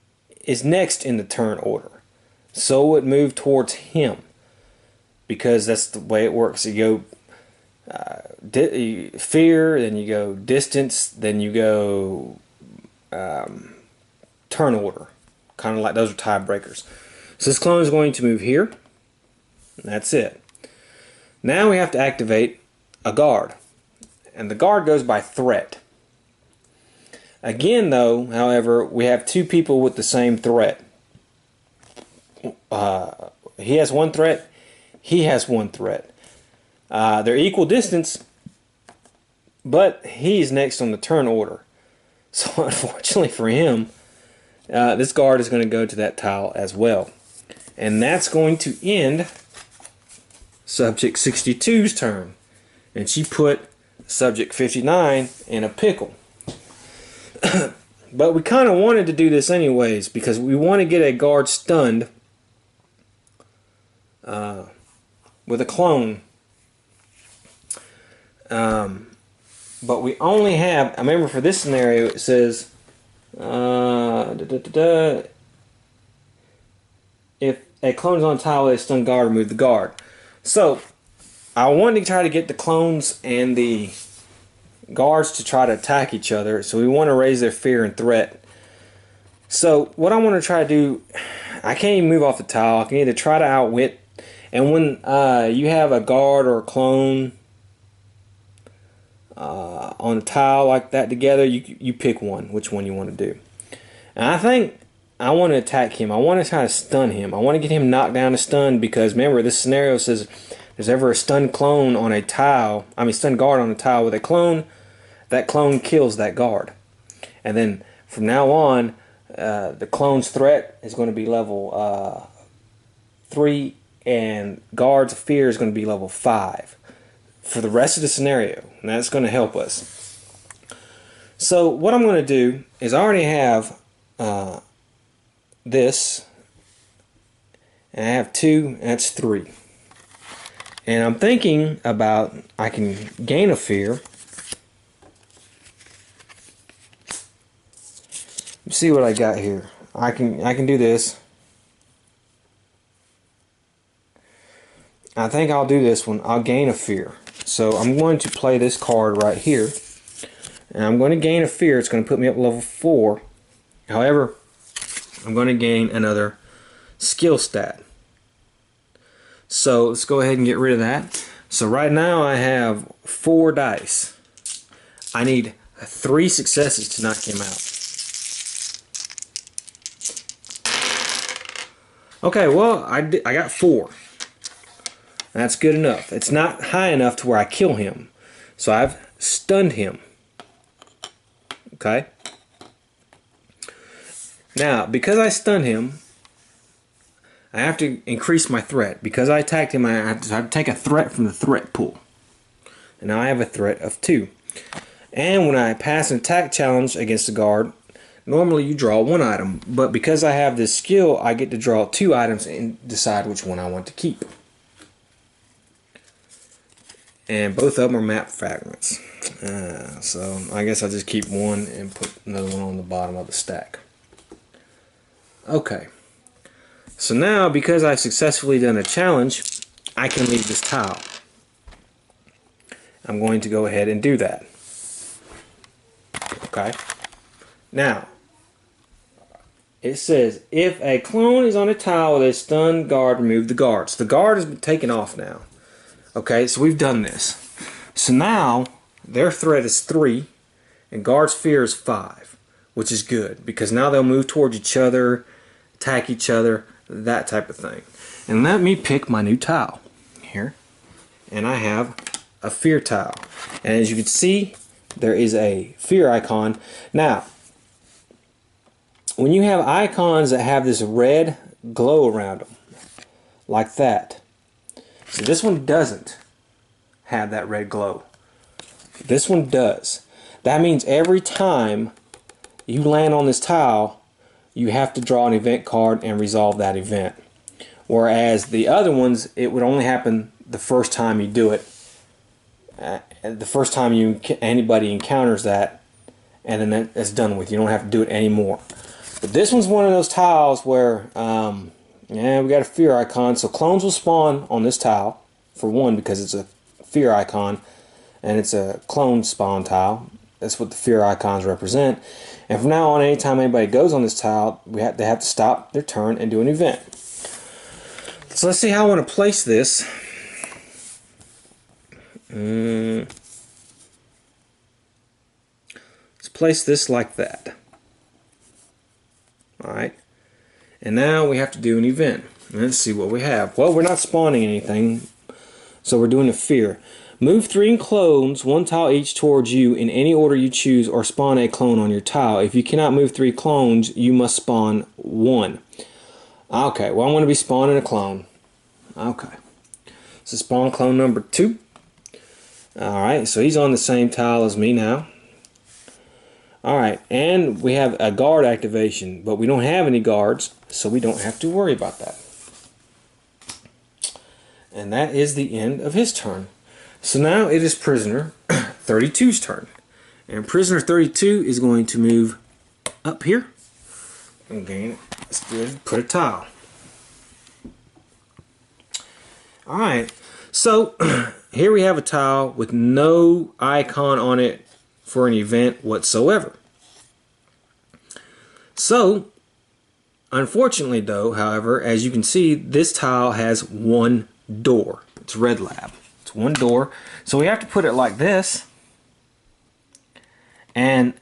is next in the turn order. So it would move towards him. Because that's the way it works. You go fear, then you go distance, then you go turn order. Kind of like those are tiebreakers. So this clone is going to move here. That's it. Now we have to activate a guard. And the guard goes by threat. Again, though, however, we have 2 people with the same threat. He has 1 threat. He has 1 threat. They're equal distance, but he's next on the turn order. So unfortunately for him, this guard is going to go to that tile as well. And that's going to end Subject 62's turn. And she put Subject 59 in a pickle. But we kind of wanted to do this anyways because we want to get a guard stunned with a clone. But we only have, I remember for this scenario it says if a clone is on a tile with a stunned guard, remove the guard. So I wanted to try to get the clones and the guards to try to attack each other, so we want to raise their fear and threat. So what I want to try to do, I can't even move off the tile. I can either try to outwit, and when you have a guard or a clone on a tile like that together, you pick one, which one you want to do. And I think I want to attack him. I want to try to stun him. I want to get him knocked down to stun because remember this scenario says if there's ever a stunned clone on a tile, stunned guard on a tile with a clone, that clone kills that guard. And then from now on, the clone's threat is going to be level 3 and guard's fear is going to be level 5 for the rest of the scenario. And that's going to help us. So what I'm going to do is I already have this, and I have 2, and that's 3. And I'm thinking about I can gain a fear. Let's see what I got here. I can do this. I think I'll do this one. I'll gain a fear. So I'm going to play this card right here. And I'm going to gain a fear. It's going to put me up level 4. However, I'm going to gain another skill stat. So let's go ahead and get rid of that. So right now I have 4 dice. I need 3 successes to knock him out. Okay, well, I got 4. That's good enough. It's not high enough to where I kill him. So I've stunned him. Okay? Now, because I stunned him, I have to increase my threat. Because I attacked him, I have to take a threat from the threat pool. And now I have a threat of 2. And when I pass an attack challenge against a guard, normally you draw 1 item. But because I have this skill, I get to draw 2 items and decide which one I want to keep. And both of them are map fragments. So I guess I'll just keep one and put another one on the bottom of the stack. Okay. So now, because I've successfully done a challenge, I can leave this tile. I'm going to go ahead and do that. Okay. Now, it says, if a clone is on a tile with a stunned guard, remove the guard. So the guard has been taken off now. Okay, so we've done this. So now, their threat is 3, and guard's fear is 5, which is good, because now they'll move towards each other, attack each other, that type of thing. And let me pick my new tile here. And I have a fear tile. And as you can see, there is a fear icon. Now, when you have icons that have this red glow around them, like that. So this one doesn't have that red glow. This one does. That means every time you land on this tile, you have to draw an event card and resolve that event. Whereas the other ones, it would only happen the first time you do it. The first time anybody encounters that, and then that's done with. You don't have to do it anymore. But this one's one of those tiles where, yeah, we got a fear icon. So clones will spawn on this tile, for one, because it's a fear icon, and it's a clone spawn tile. That's what the fear icons represent. And from now on, anytime anybody goes on this tile, they have to stop their turn and do an event. So let's see how I want to place this. Let's place this like that. Alright. And now we have to do an event. Let's see what we have. Well, we're not spawning anything, so we're doing a fear. Move 3 clones, 1 tile each towards you in any order you choose, or spawn a clone on your tile. If you cannot move 3 clones, you must spawn 1. Okay, well, I'm going to be spawning a clone. Okay. So spawn clone number 2. Alright, so he's on the same tile as me now. Alright, and we have a guard activation, but we don't have any guards, so we don't have to worry about that. And that is the end of his turn. So now it is prisoner 32's turn. And prisoner 32 is going to move up here. Okay, let's put a tile. Alright, so here we have a tile with no icon on it for an event whatsoever. So, unfortunately though, however, as you can see, this tile has 1 door. It's red lab. It's 1 door. So we have to put it like this. And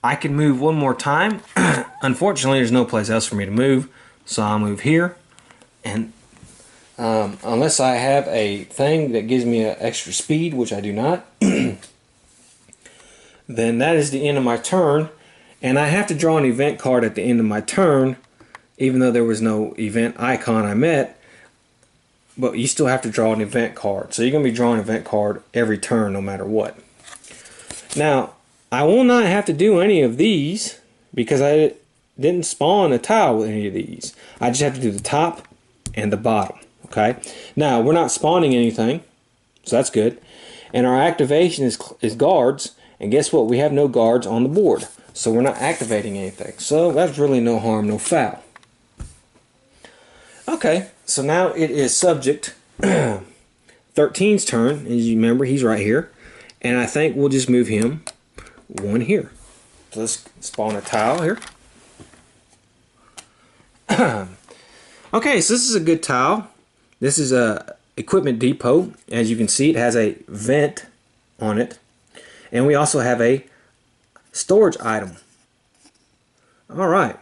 I can move 1 more time. Unfortunately, there's no place else for me to move. So I'll move here. And unless I have a thing that gives me an extra speed, which I do not, then that is the end of my turn. And I have to draw an event card at the end of my turn, even though there was no event icon I met. But you still have to draw an event card. So you're going to be drawing an event card every turn, no matter what. Now, I will not have to do any of these because I didn't spawn a tile with any of these. I just have to do the top and the bottom. Okay. Now, we're not spawning anything, so that's good. And our activation is guards. And guess what? We have no guards on the board. So we're not activating anything. So that's really no harm, no foul. Okay, so now it is subject 13's turn. As you remember, he's right here. And I think we'll just move him 1 here. So let's spawn a tile here. Okay, so this is a good tile. This is a equipment depot. As you can see, it has a vent on it. And we also have a storage item. Alright,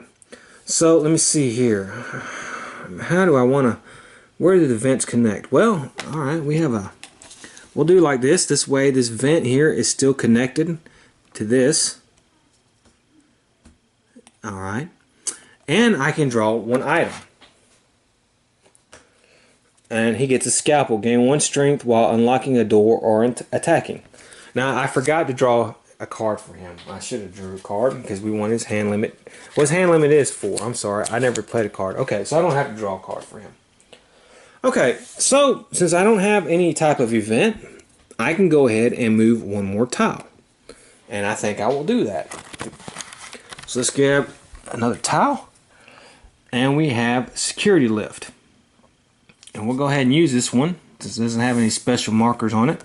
so let me see here. How do I want to, where do the vents connect? Well, alright, we'll do like this. This way this vent here is still connected to this. Alright, and I can draw 1 item. and he gets a scalpel. Gain 1 strength while unlocking a door or attacking. Now, I forgot to draw a card for him. I should have drew a card because we want his hand limit. What his hand limit is 4. I'm sorry, I never played a card. Okay, so I don't have to draw a card for him. Okay, so since I don't have any type of event, I can go ahead and move 1 more tile. And I think I will do that. So let's grab another tile. And we have security lift. And we'll go ahead and use this one since it doesn't have any special markers on it.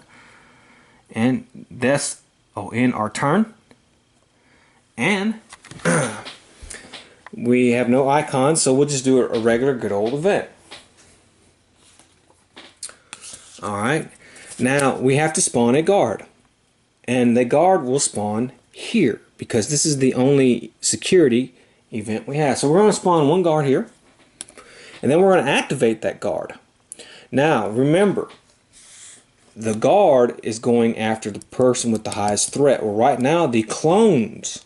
And that's in our turn. And we have no icons, so we'll just do a regular good old event. Alright, now we have to spawn a guard. And the guard will spawn here because this is the only security event we have. So we're going to spawn 1 guard here. And then we're going to activate that guard. Now, remember, the guard is going after the person with the highest threat. Well, right now, the clones,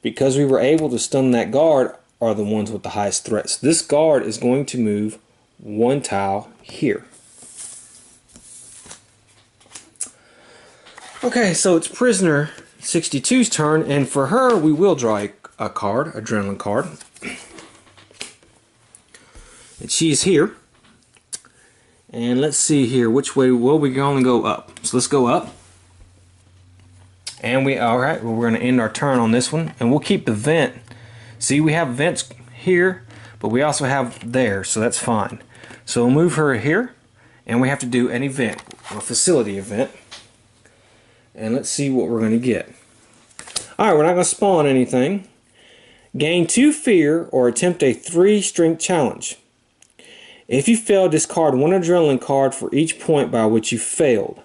because we were able to stun that guard, are the ones with the highest threat. So this guard is going to move 1 tile here. Okay, so it's prisoner 62's turn, and for her, we will draw a card, adrenaline card. And she's here. And let's see here, which way, well, we can only go up. So let's go up. And alright, well, we're going to end our turn on this one. And we'll keep the vent. See, we have vents here, but we also have there, so that's fine. So we'll move her here, and we have to do an event, a facility event. And let's see what we're going to get. Alright, we're not going to spawn anything. Gain 2 fear or attempt a 3 strength challenge. If you fail, discard 1 adrenaline card for each point by which you failed.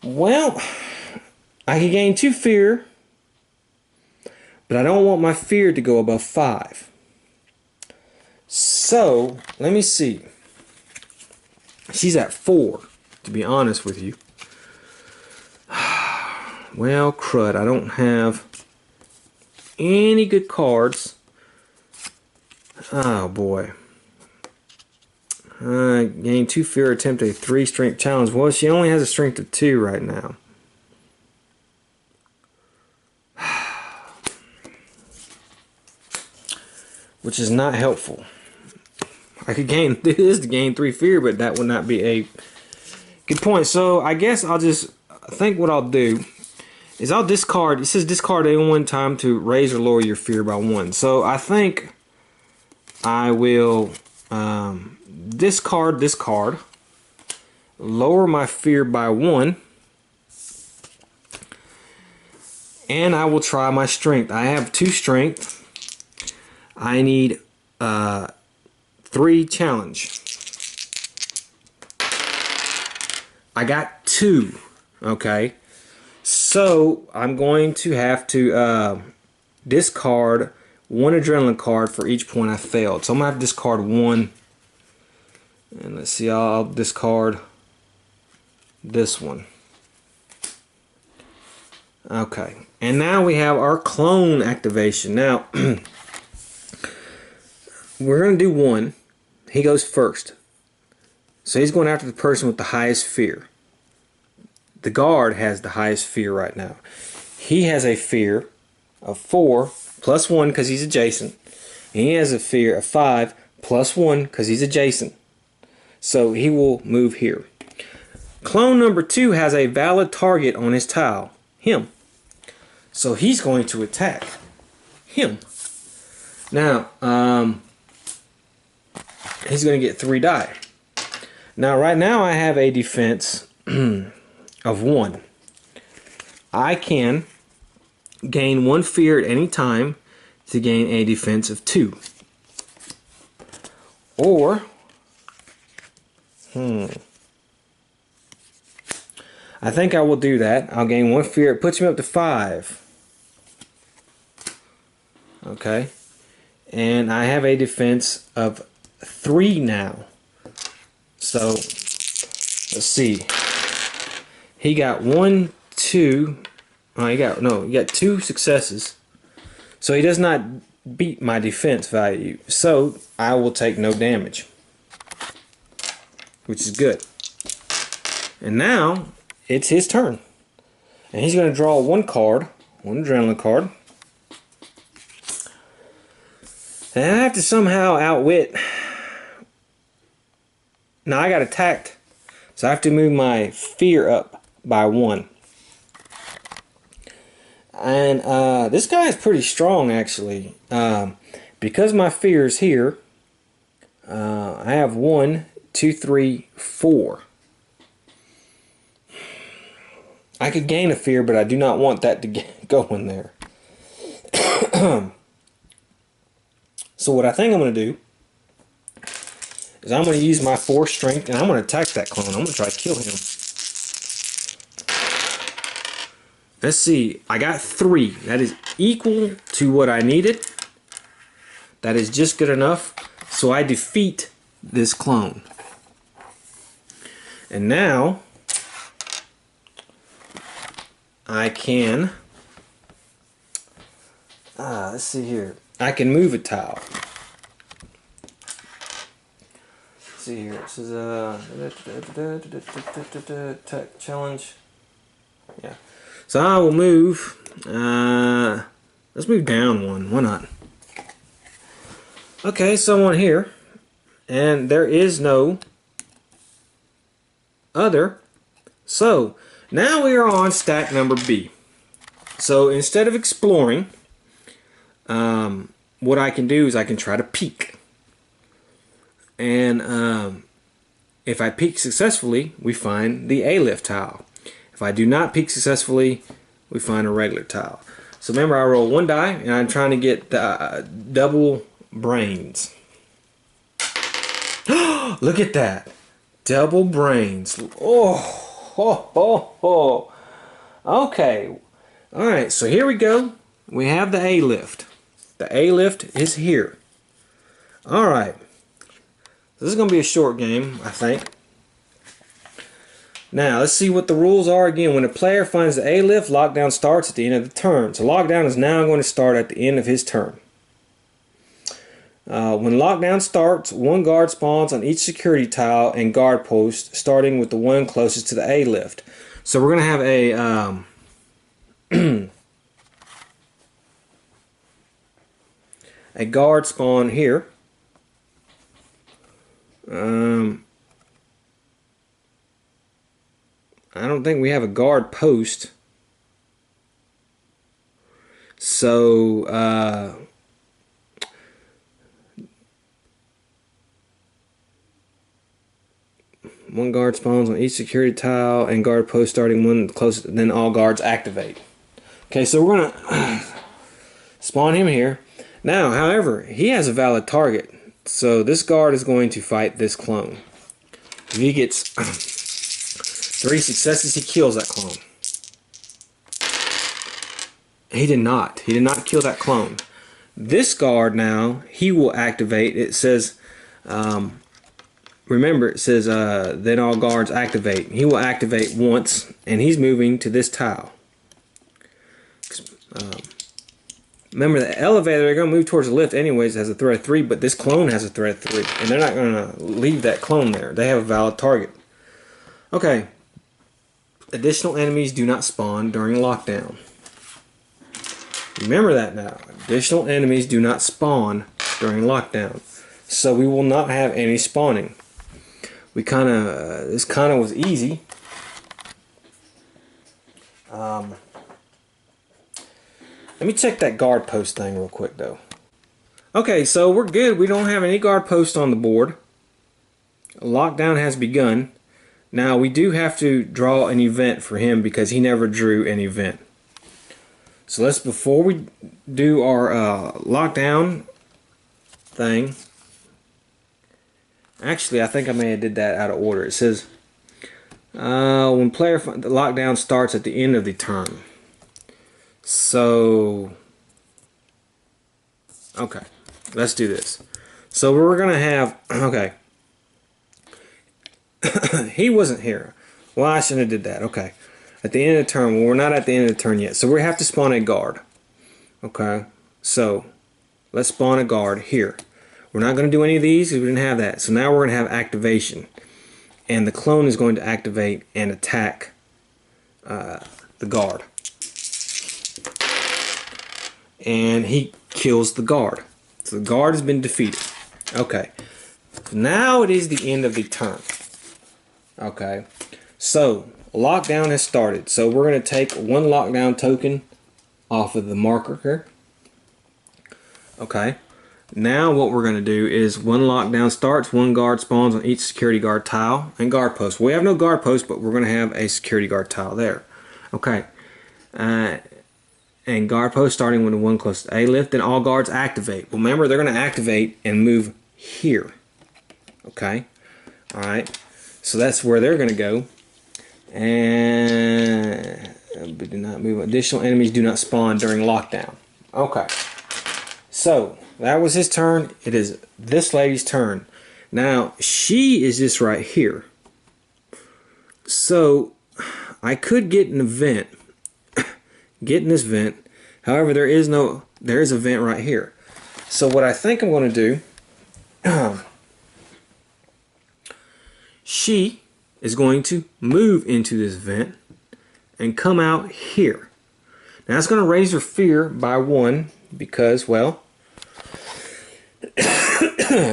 Well, I can gain 2 fear, but I don't want my fear to go above 5. So, let me see. She's at 4, to be honest with you. Well, crud, I don't have any good cards. Oh, boy. Gain 2 fear, attempt a 3 strength challenge. Well, she only has a strength of 2 right now. Which is not helpful. I could gain this to gain 3 fear, but that would not be a good point. So I guess I think what I'll do is I'll discard. It says discard any one time to raise or lower your fear by 1. So I think I will discard this card, lower my fear by 1, and I will try my strength. I have 2 strength. I need 3 challenge. I got 2. Okay, so I'm going to have to discard 1 adrenaline card for each point I failed. So I'm going to have to discard 1. And let's see, I'll discard this one. Okay, and now we have our clone activation. Now, we're going to do 1. He goes first. So he's going after the person with the highest fear. The guard has the highest fear right now. He has a fear of 4 plus 1 because he's adjacent. And he has a fear of 5 plus 1 because he's adjacent. So he will move here. Clone number 2 has a valid target on his tile. Him. So he's going to attack him. Now, he's going to get 3 die. Now, right now I have a defense of 1. I can gain 1 fear at any time to gain a defense of 2. Or, I think I will do that. I'll gain 1 fear. It puts me up to 5. Okay. And I have a defense of 3 now. So, let's see. He got 1, 2. Oh, he got 2 successes. So he does not beat my defense value. So I will take no damage. which is good. And now it's his turn. And he's going to draw one card, one adrenaline card. And I have to somehow outwit. Now I got attacked, so I have to move my fear up by 1. And this guy is pretty strong, actually. Because my fear is here, I have 1, 2, 3, 4. I could gain a fear, but I do not want that to go in there. So what I think I'm going to do is I'm going to use my 4 strength, and I'm going to attack that clone. I'm going to try to kill him. Let's see. I got 3. That is equal to what I needed. That is just good enough. So I defeat this clone. And now I can, let's see here. I can move a tile. Let's see here. It says tech challenge. Yeah. So I will move. Let's move down 1. Why not? Okay, someone here, and there is no other. So now we are on stack number B. So instead of exploring, what I can do is I can try to peek. And if I peek successfully, we find the A-lift tile. If I do not peek successfully, we find a regular tile. So remember, I roll 1 die, and I'm trying to get double brains. Look at that. Double brains. Oh, ho, ho, ho. Okay. Alright, so here we go. We have the A-lift. The A-lift is here. Alright. This is going to be a short game, I think. Now, let's see what the rules are again. When a player finds the A-lift, lockdown starts at the end of the turn. So lockdown is now going to start at the end of his turn. When lockdown starts, 1 guard spawns on each security tile and guard post, starting with the one closest to the A-lift. So we're going to have a guard spawn here. I don't think we have a guard post. So one guard spawns on each security tile and guard post starting one closest, then all guards activate. Okay, so we're gonna spawn him here. Now, however, he has a valid target. So this guard is going to fight this clone. If he gets 3 successes, he kills that clone. He did not. He did not kill that clone. This guard now, he will activate. It says, remember, it says, then all guards activate. He will activate once, and he's moving to this tile. Remember, the elevator, they're going to move towards the lift anyways, has a threat of 3, but this clone has a threat of 3. And they're not going to leave that clone there. They have a valid target. Okay. Additional enemies do not spawn during lockdown. Remember that now. Additional enemies do not spawn during lockdown. So we will not have any spawning. We this kind of was easy. Let me check that guard post thing real quick though. Okay, so we're good. We don't have any guard posts on the board. Lockdown has begun. Now we do have to draw an event for him because he never drew an event. So let's, before we do our lockdown thing, actually I think I may have did that out of order. It says when player the lockdown starts at the end of the turn. So okay, let's do this. So we're gonna have, okay, he wasn't here. Well, I shouldn't have did that. Okay, at the end of the turn. Well, we're not at the end of the turn yet, so we have to spawn a guard. Okay, so let's spawn a guard here. We're not going to do any of these because we didn't have that. So now we're going to have activation. and the clone is going to activate and attack the guard. And he kills the guard. So the guard has been defeated. Okay. Now it is the end of the turn. Okay. So lockdown has started. So we're going to take one lockdown token off of the marker here. Okay. Now what we're going to do is one lockdown starts, one guard spawns on each security guard tile and guard post. We have no guard post, but we're going to have a security guard tile there. Okay. And guard post starting with the one closest to A lift, then all guards activate. Well, remember, they're going to activate and move here. Okay. Alright. So that's where they're going to go. And but do not move. Additional enemies do not spawn during lockdown. Okay. So that was his turn. It is this lady's turn. Now she is just right here. So I could get an event. Get in this vent. However, there is a vent right here. So what I think I'm going to do, she is going to move into this vent and come out here. Now that's going to raise her fear by 1 because, well,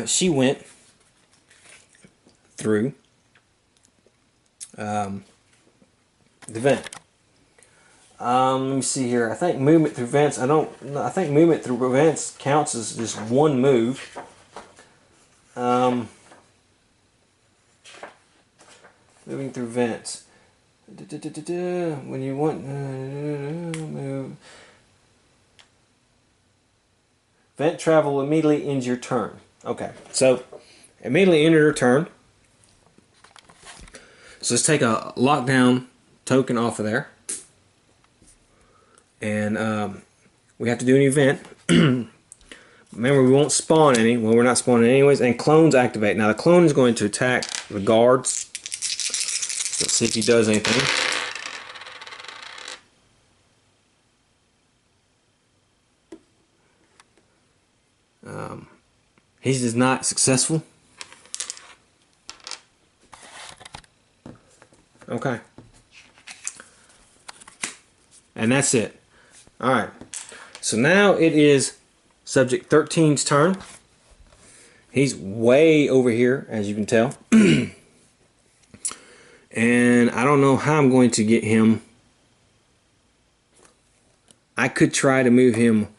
she went through the vent. Let me see here. I think movement through vents. I think movement through vents counts as just one move. Moving through vents. When you want move. Vent travel immediately ends your turn. Okay, so immediately ended her turn. So let's take a lockdown token off of there. And we have to do an event. Remember, we won't spawn any. Well, we're not spawning anyways. And clones activate. Now the clone is going to attack the guards. Let's see if he does anything. He's just not successful. Okay. And that's it. Alright. So now it is Subject 13's turn. He's way over here, as you can tell. And I don't know how I'm going to get him. I could try to move him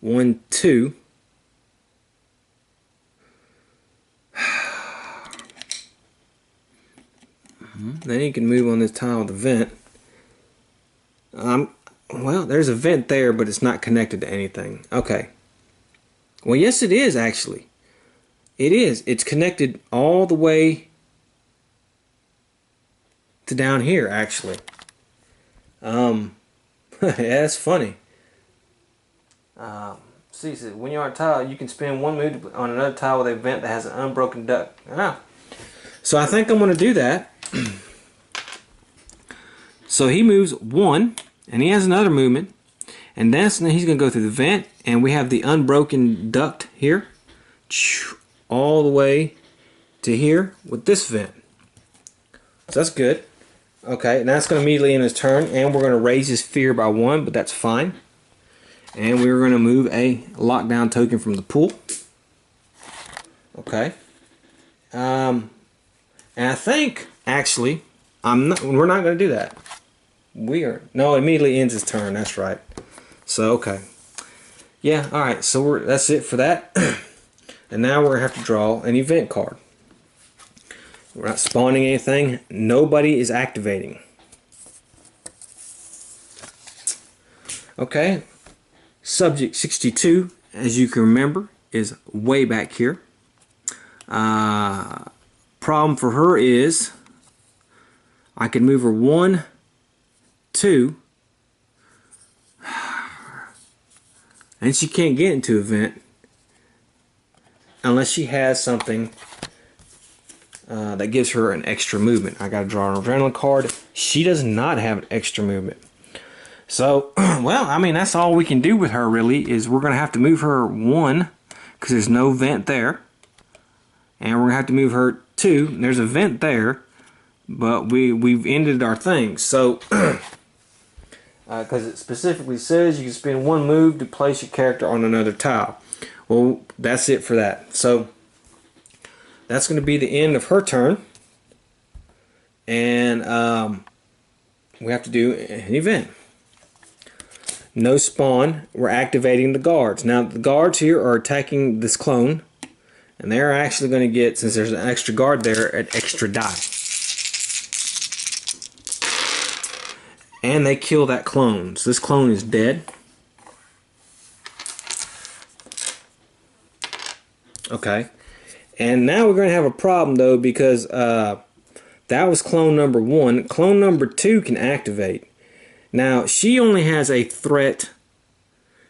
1, 2. Then he can move on this tile with the vent. Well, there's a vent there, but it's not connected to anything. Okay. Well, yes, it is, actually. It is. It's connected all the way to down here, actually. Yeah, that's funny. See, it says, when you're on a tile, you can spend one move on another tile with a vent that has an unbroken duct. Ah. So I think I'm going to do that. So he moves 1, and he has another movement, and then he's going to go through the vent, and we have the unbroken duct here, all the way to here with this vent. So that's good. Okay, and that's going to immediately end his turn, and we're going to raise his fear by 1, but that's fine. And we're going to move a lockdown token from the pool. Okay. And I think, actually, we're not going to do that. No, it immediately ends his turn. That's right. So, okay. Yeah, alright. So that's it for that. And now we're going to have to draw an event card. We're not spawning anything. Nobody is activating. Okay. Subject 62, as you can remember, is way back here. Problem for her is I can move her 1, 2, and she can't get into a vent unless she has something that gives her an extra movement. I got to draw an adrenaline card. She does not have an extra movement. So, well, I mean, that's all we can do with her, really, is we're going to have to move her 1, because there's no vent there. And we're going to have to move her 2, and there's a vent there. but we've ended our thing. So because it specifically says you can spend one move to place your character on another tile. Well, that's it for that. So that's going to be the end of her turn, and we have to do an event. No spawn. We're activating the guards. Now the guards here are attacking this clone, and they're actually going to get, since there's an extra guard there, an extra die. And they kill that clone. So this clone is dead. Okay. And now we're going to have a problem though, because that was clone number 1. Clone number 2 can activate. Now she only has a threat.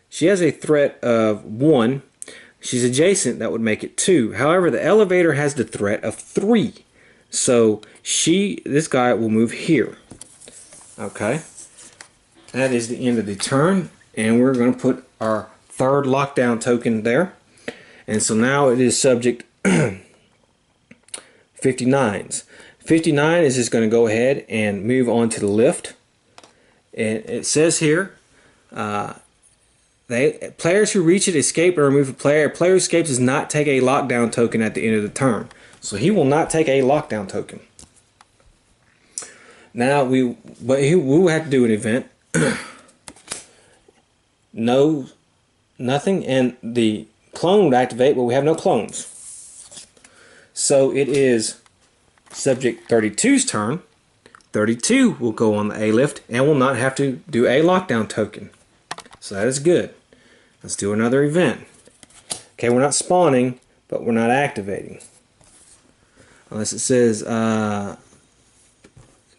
She has a threat of 1. She's adjacent, that would make it 2. However, the elevator has the threat of 3. So this guy will move here. Okay. That is the end of the turn, and we're going to put our third lockdown token there. And so now it is subject 59s. 59 is just going to go ahead and move on to the lift. And it says here, players who reach it escape or remove a player. A player who escapes does not take a lockdown token at the end of the turn. So he will not take a lockdown token. Now we will have to do an event. Nothing, and the clone would activate, but we have no clones. So it is subject 32's turn. 32 will go on the A lift and will not have to do a lockdown token. So that is good. Let's do another event. Okay, we're not spawning, but we're not activating. Unless it says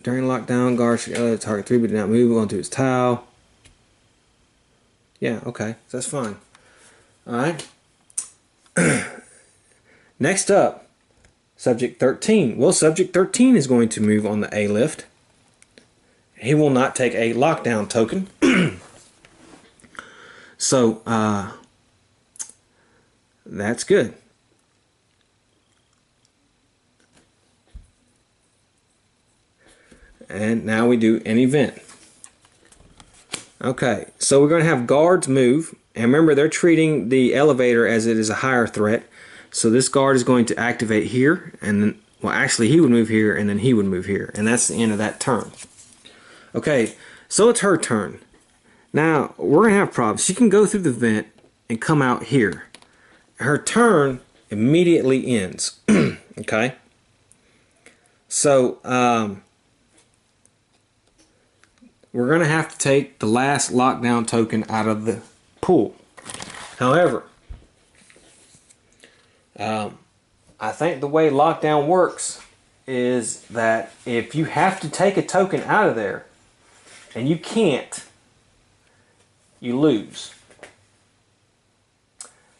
during lockdown, guards should target 3 but do not move onto its tile. Yeah, okay, so that's fine. Alright. Next up, subject 13. Well, subject 13 is going to move on the A lift. He will not take a lockdown token. So, that's good. And now we do an event. Okay, so we're going to have guards move. And remember, they're treating the elevator as it is a higher threat. So this guard is going to activate here. And then, well, actually, he would move here, and then he would move here. And that's the end of that turn. Okay, so it's her turn. Now, we're going to have problems. She can go through the vent and come out here. Her turn immediately ends. Okay? So, we're going to have to take the last lockdown token out of the pool. However, I think the way lockdown works is that if you have to take a token out of there and you can't, you lose.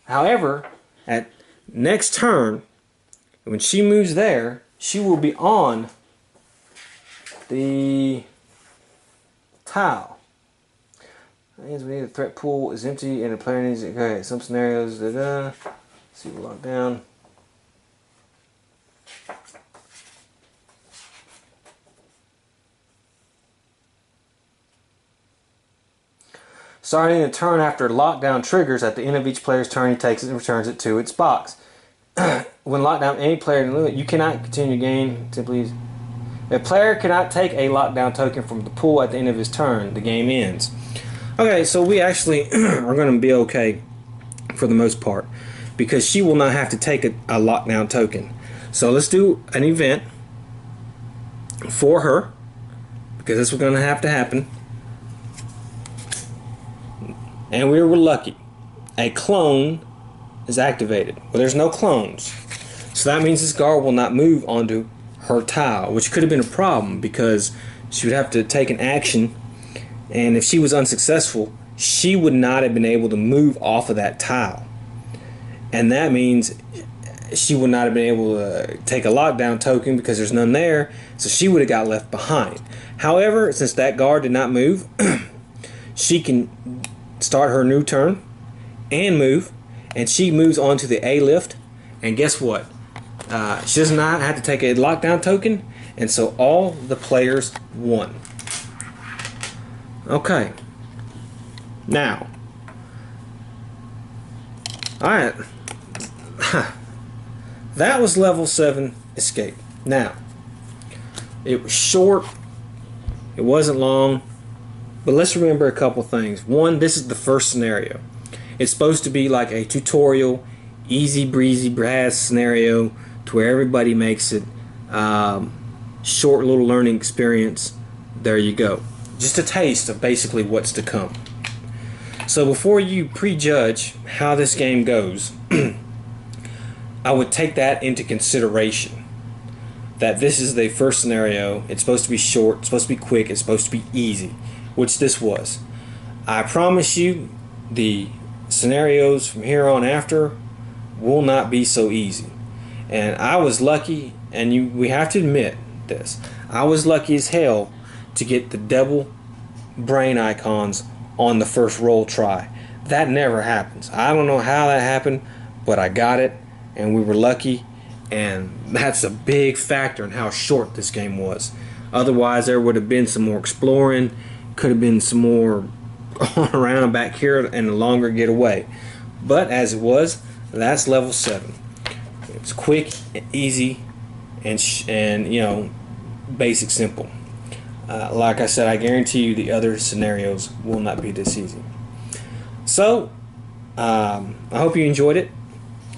However, at next turn, when she moves there, she will be on the tile. That means we need a threat pool is empty and the player needs it. Okay, some scenarios. Let's see, we'll lock down. Starting a turn after lockdown triggers, at the end of each player's turn, he takes it and returns it to its box. When lockdown any player in the limit, you cannot continue the game. Simply, a player cannot take a lockdown token from the pool at the end of his turn. The game ends. Okay, so we actually are going to be okay for the most part, because she will not have to take a lockdown token. So let's do an event for her, because this was going to have to happen. And we were lucky. A clone is activated. Well, there's no clones. So that means this guard will not move onto her tile, which could have been a problem because she would have to take an action, and if she was unsuccessful, she would not have been able to move off of that tile. And that means she would not have been able to take a lockdown token because there's none there, so she would have got left behind. However, since that guard did not move, she can start her new turn and move, and she moves on to the A lift, and guess what? She does not have to take a lockdown token, and so all the players won. Okay. Now, alright. That was level 7 Escape. Now, it was short, it wasn't long, but let's remember a couple things. One, this is the first scenario. It's supposed to be like a tutorial, easy breezy brass scenario to where everybody makes it. Short little learning experience. There you go. Just a taste of basically what's to come. So before you prejudge how this game goes, I would take that into consideration. That this is the first scenario. It's supposed to be short, it's supposed to be quick, it's supposed to be easy, which this was. I promise you the scenarios from here on after will not be so easy. And I was lucky, and we have to admit this, I was lucky as hell to get the double brain icons on the first roll try. That never happens. I don't know how that happened, but I got it, and we were lucky, and that's a big factor in how short this game was. Otherwise, there would have been some more exploring, could have been some more going around back here and a longer getaway. But as it was, that's level 7. It's quick, easy, and you know, basic, simple. Like I said, I guarantee you the other scenarios will not be this easy. So, I hope you enjoyed it.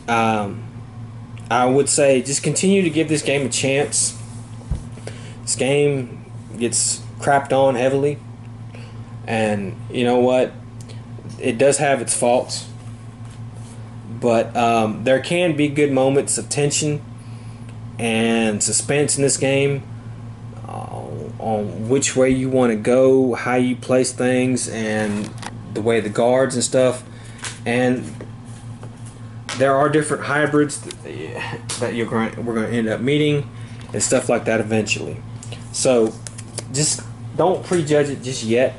I would say just continue to give this game a chance. This game gets crapped on heavily, and you know what? It does have its faults, but there can be good moments of tension and suspense in this game, on which way you want to go, how you place things, and the way the guards and stuff. And there are different hybrids that we're going to end up meeting and stuff like that eventually. So just don't prejudge it just yet.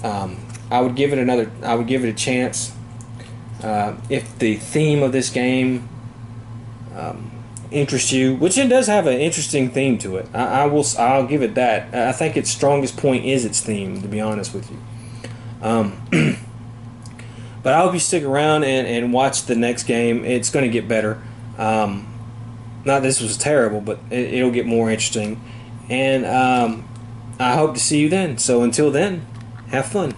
I would give it a chance. If the theme of this game interests you, which it does have an interesting theme to it, I'll give it that. I think its strongest point is its theme, to be honest with you. But I hope you stick around and watch the next game. It's going to get better. Not this was terrible, but it'll get more interesting. And I hope to see you then. So until then, have fun.